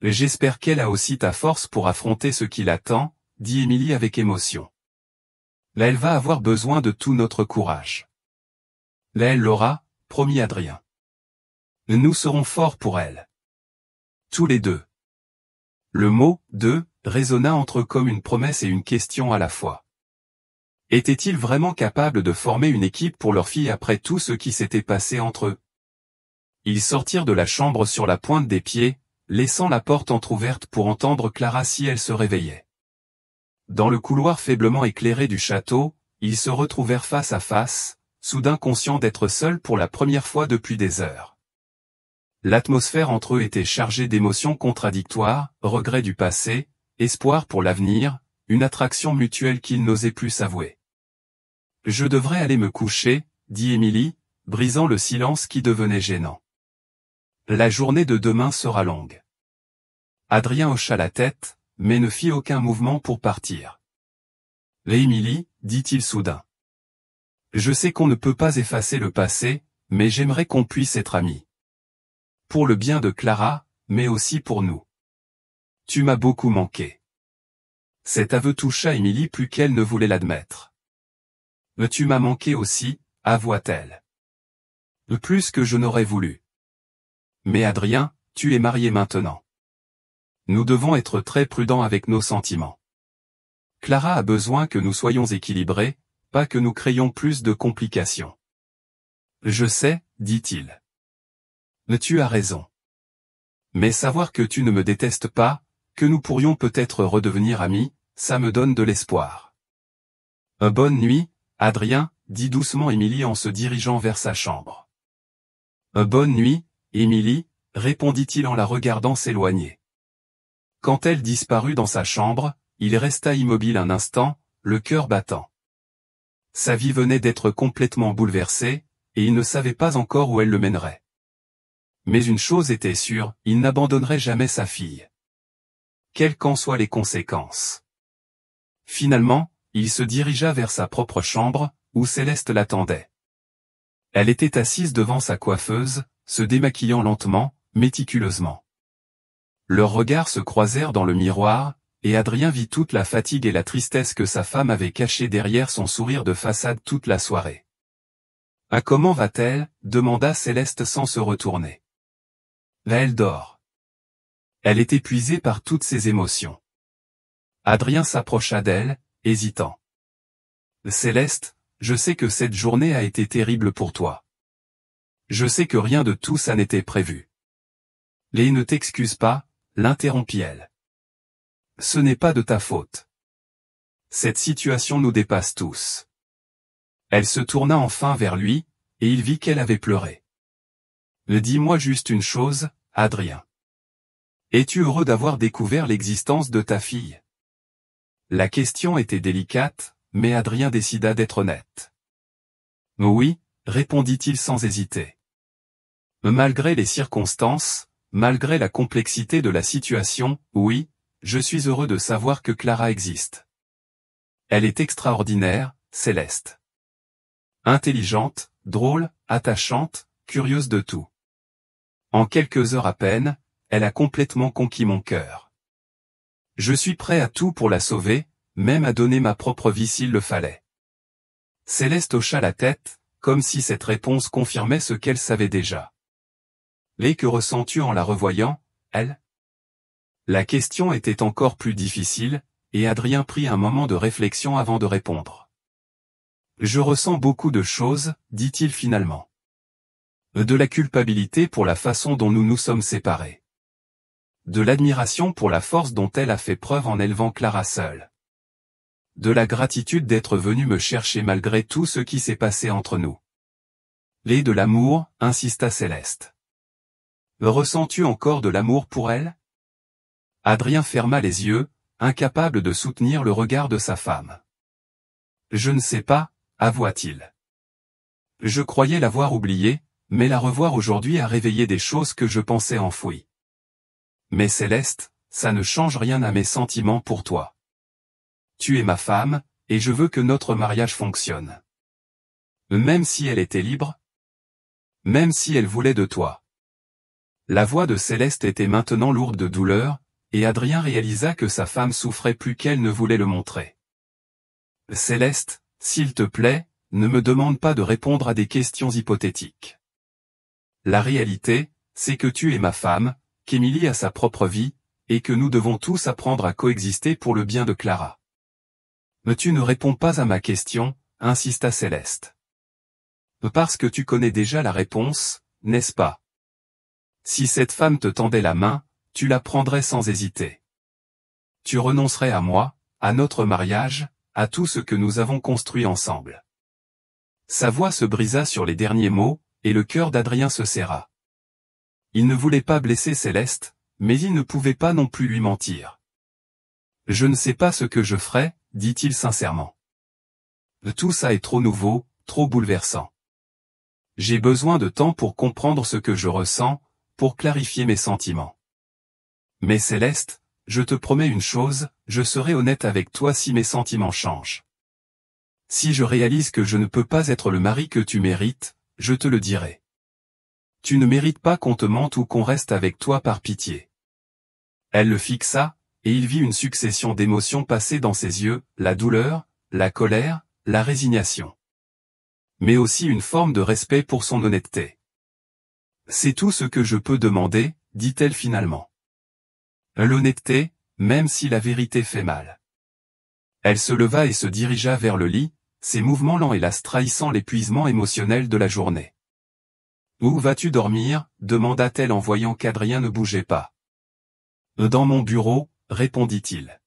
Speaker 1: Et j'espère qu'elle a aussi ta force pour affronter ce qui l'attend, dit Émilie avec émotion. Là elle va avoir besoin de tout notre courage. Là elle l'aura, promis Adrien. Nous serons forts pour elle. Tous les deux. Le mot « deux » résonna entre eux comme une promesse et une question à la fois. Étaient-ils vraiment capables de former une équipe pour leur fille après tout ce qui s'était passé entre eux? Ils sortirent de la chambre sur la pointe des pieds, laissant la porte entr'ouverte pour entendre Clara si elle se réveillait. Dans le couloir faiblement éclairé du château, ils se retrouvèrent face à face, soudain conscients d'être seuls pour la première fois depuis des heures. L'atmosphère entre eux était chargée d'émotions contradictoires, regrets du passé, espoir pour l'avenir, une attraction mutuelle qu'il n'osait plus s'avouer. Je devrais aller me coucher, dit Émilie, brisant le silence qui devenait gênant. La journée de demain sera longue. Adrien hocha la tête, mais ne fit aucun mouvement pour partir. Émilie, dit-il soudain. Je sais qu'on ne peut pas effacer le passé, mais j'aimerais qu'on puisse être amis. Pour le bien de Clara, mais aussi pour nous. Tu m'as beaucoup manqué. Cet aveu toucha Émilie plus qu'elle ne voulait l'admettre. Mais tu m'as manqué aussi, avoua-t-elle. Plus que je n'aurais voulu. Mais Adrien, tu es marié maintenant. Nous devons être très prudents avec nos sentiments. Clara a besoin que nous soyons équilibrés, pas que nous créions plus de complications. Je sais, dit-il. Mais tu as raison. Mais savoir que tu ne me détestes pas, que nous pourrions peut-être redevenir amis, ça me donne de l'espoir. Bonne nuit, Adrien, dit doucement Émilie en se dirigeant vers sa chambre. Bonne nuit, Émilie, répondit-il en la regardant s'éloigner. Quand elle disparut dans sa chambre, il resta immobile un instant, le cœur battant. Sa vie venait d'être complètement bouleversée, et il ne savait pas encore où elle le mènerait. Mais une chose était sûre, il n'abandonnerait jamais sa fille. Quelles qu'en soient les conséquences. Finalement, il se dirigea vers sa propre chambre, où Céleste l'attendait. Elle était assise devant sa coiffeuse, se démaquillant lentement, méticuleusement. Leurs regards se croisèrent dans le miroir, et Adrien vit toute la fatigue et la tristesse que sa femme avait cachée derrière son sourire de façade toute la soirée. « Ah, comment va-t-elle » demanda Céleste sans se retourner. Là, elle dort. Elle est épuisée par toutes ses émotions. Adrien s'approcha d'elle, hésitant. « Céleste, je sais que cette journée a été terrible pour toi. Je sais que rien de tout ça n'était prévu. »« Léa, ne t'excuse pas » l'interrompit-elle. « Ce n'est pas de ta faute. Cette situation nous dépasse tous. » Elle se tourna enfin vers lui, et il vit qu'elle avait pleuré. « Dis-moi juste une chose, Adrien. Es-tu heureux d'avoir découvert l'existence de ta fille ?» La question était délicate, mais Adrien décida d'être honnête. « Oui, » répondit-il sans hésiter. « Malgré les circonstances, malgré la complexité de la situation, oui, je suis heureux de savoir que Clara existe. Elle est extraordinaire, Céleste. Intelligente, drôle, attachante, curieuse de tout. En quelques heures à peine, elle a complètement conquis mon cœur. Je suis prêt à tout pour la sauver, même à donner ma propre vie s'il le fallait. » Céleste hocha la tête, comme si cette réponse confirmait ce qu'elle savait déjà. « Et que ressens-tu en la revoyant, elle ?» La question était encore plus difficile, et Adrien prit un moment de réflexion avant de répondre. « Je ressens beaucoup de choses, dit-il finalement. De la culpabilité pour la façon dont nous nous sommes séparés. De l'admiration pour la force dont elle a fait preuve en élevant Clara seule. De la gratitude d'être venue me chercher malgré tout ce qui s'est passé entre nous. Et de l'amour, insista Céleste. Ressens-tu encore de l'amour pour elle ? » Adrien ferma les yeux, incapable de soutenir le regard de sa femme. « Je ne sais pas, avoua-t-il. Je croyais l'avoir oubliée, mais la revoir aujourd'hui a réveillé des choses que je pensais enfouies. Mais Céleste, ça ne change rien à mes sentiments pour toi. Tu es ma femme, et je veux que notre mariage fonctionne. Même si elle était libre. Même si elle voulait de toi. » La voix de Céleste était maintenant lourde de douleur, et Adrien réalisa que sa femme souffrait plus qu'elle ne voulait le montrer. « Céleste, s'il te plaît, ne me demande pas de répondre à des questions hypothétiques. La réalité, c'est que tu es ma femme, qu'Émilie a sa propre vie, et que nous devons tous apprendre à coexister pour le bien de Clara. » « Mais tu ne réponds pas à ma question, » insista Céleste. « Parce que tu connais déjà la réponse, n'est-ce pas ? Si cette femme te tendait la main, tu la prendrais sans hésiter. Tu renoncerais à moi, à notre mariage, à tout ce que nous avons construit ensemble. » Sa voix se brisa sur les derniers mots, et le cœur d'Adrien se serra. Il ne voulait pas blesser Céleste, mais il ne pouvait pas non plus lui mentir. Je ne sais pas ce que je ferai, dit-il sincèrement. Tout ça est trop nouveau, trop bouleversant. J'ai besoin de temps pour comprendre ce que je ressens, pour clarifier mes sentiments. Mais Céleste, je te promets une chose, je serai honnête avec toi si mes sentiments changent. Si je réalise que je ne peux pas être le mari que tu mérites, je te le dirai. Tu ne mérites pas qu'on te mente ou qu'on reste avec toi par pitié. Elle le fixa, et il vit une succession d'émotions passer dans ses yeux, la douleur, la colère, la résignation. Mais aussi une forme de respect pour son honnêteté. C'est tout ce que je peux demander, dit-elle finalement. L'honnêteté, même si la vérité fait mal. Elle se leva et se dirigea vers le lit, ses mouvements lents hélas trahissant l'épuisement émotionnel de la journée. « Où vas-tu dormir » demanda-t-elle en voyant qu'Adrien ne bougeait pas. « Dans mon bureau » répondit-il.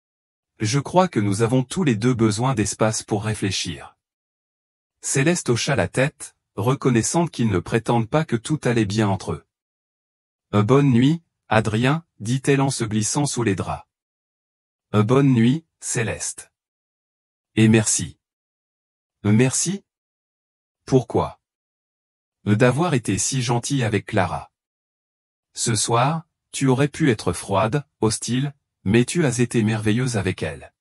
Speaker 1: « Je crois que nous avons tous les deux besoin d'espace pour réfléchir. » Céleste hocha la tête, reconnaissante qu'ils ne prétendent pas que tout allait bien entre eux. « Bonne nuit, Adrien » dit-elle en se glissant sous les draps. « Bonne nuit, Céleste. »« Et merci. »« Merci ? Pourquoi ? » D'avoir été si gentil avec Clara. Ce soir, tu aurais pu être froide, hostile, mais tu as été merveilleuse avec elle.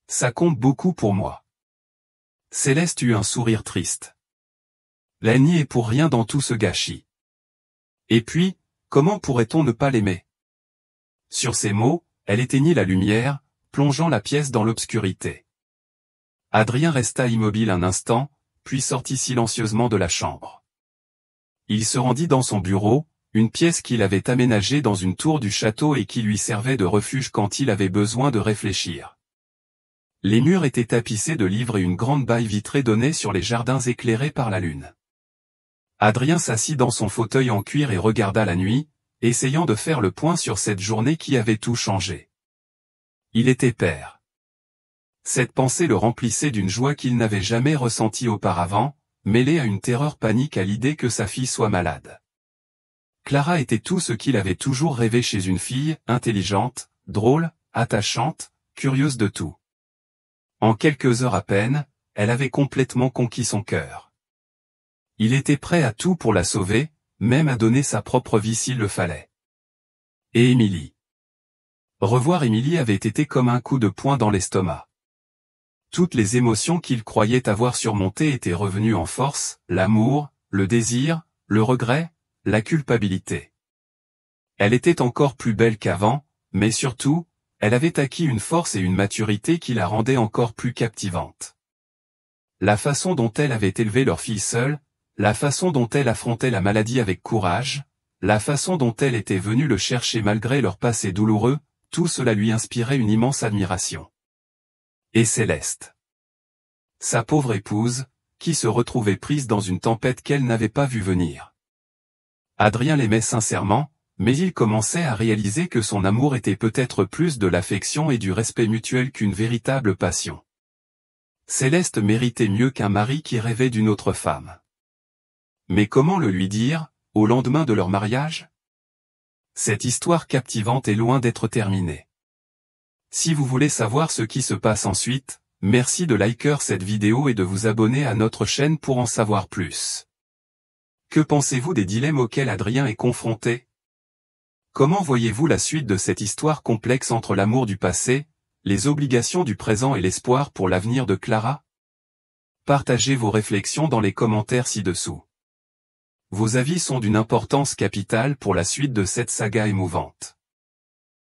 Speaker 1: Ça compte beaucoup pour moi. Céleste eut un sourire triste. La nie est pour rien dans tout ce gâchis. Et puis, comment pourrait-on ne pas l'aimer ? Sur ces mots, elle éteignit la lumière, plongeant la pièce dans l'obscurité. Adrien resta immobile un instant, puis sortit silencieusement de la chambre. Il se rendit dans son bureau, une pièce qu'il avait aménagée dans une tour du château et qui lui servait de refuge quand il avait besoin de réfléchir. Les murs étaient tapissés de livres et une grande baille vitrée donnait sur les jardins éclairés par la lune. Adrien s'assit dans son fauteuil en cuir et regarda la nuit, essayant de faire le point sur cette journée qui avait tout changé. Il était père. Cette pensée le remplissait d'une joie qu'il n'avait jamais ressentie auparavant, mêlée à une terreur panique à l'idée que sa fille soit malade. Clara était tout ce qu'il avait toujours rêvé chez une fille, intelligente, drôle, attachante, curieuse de tout. En quelques heures à peine, elle avait complètement conquis son cœur. Il était prêt à tout pour la sauver, même à donner sa propre vie s'il le fallait. Et Émilie. Revoir Émilie avait été comme un coup de poing dans l'estomac. Toutes les émotions qu'il croyait avoir surmontées étaient revenues en force, l'amour, le désir, le regret, la culpabilité. Elle était encore plus belle qu'avant, mais surtout, elle avait acquis une force et une maturité qui la rendaient encore plus captivante. La façon dont elle avait élevé leur fille seule, la façon dont elle affrontait la maladie avec courage, la façon dont elle était venue le chercher malgré leur passé douloureux, tout cela lui inspirait une immense admiration. Et Céleste. Sa pauvre épouse, qui se retrouvait prise dans une tempête qu'elle n'avait pas vue venir. Adrien l'aimait sincèrement, mais il commençait à réaliser que son amour était peut-être plus de l'affection et du respect mutuel qu'une véritable passion. Céleste méritait mieux qu'un mari qui rêvait d'une autre femme. Mais comment le lui dire, au lendemain de leur mariage ? Cette histoire captivante est loin d'être terminée. Si vous voulez savoir ce qui se passe ensuite, merci de liker cette vidéo et de vous abonner à notre chaîne pour en savoir plus. Que pensez-vous des dilemmes auxquels Adrien est confronté ? Comment voyez-vous la suite de cette histoire complexe entre l'amour du passé, les obligations du présent et l'espoir pour l'avenir de Clara ? Partagez vos réflexions dans les commentaires ci-dessous. Vos avis sont d'une importance capitale pour la suite de cette saga émouvante.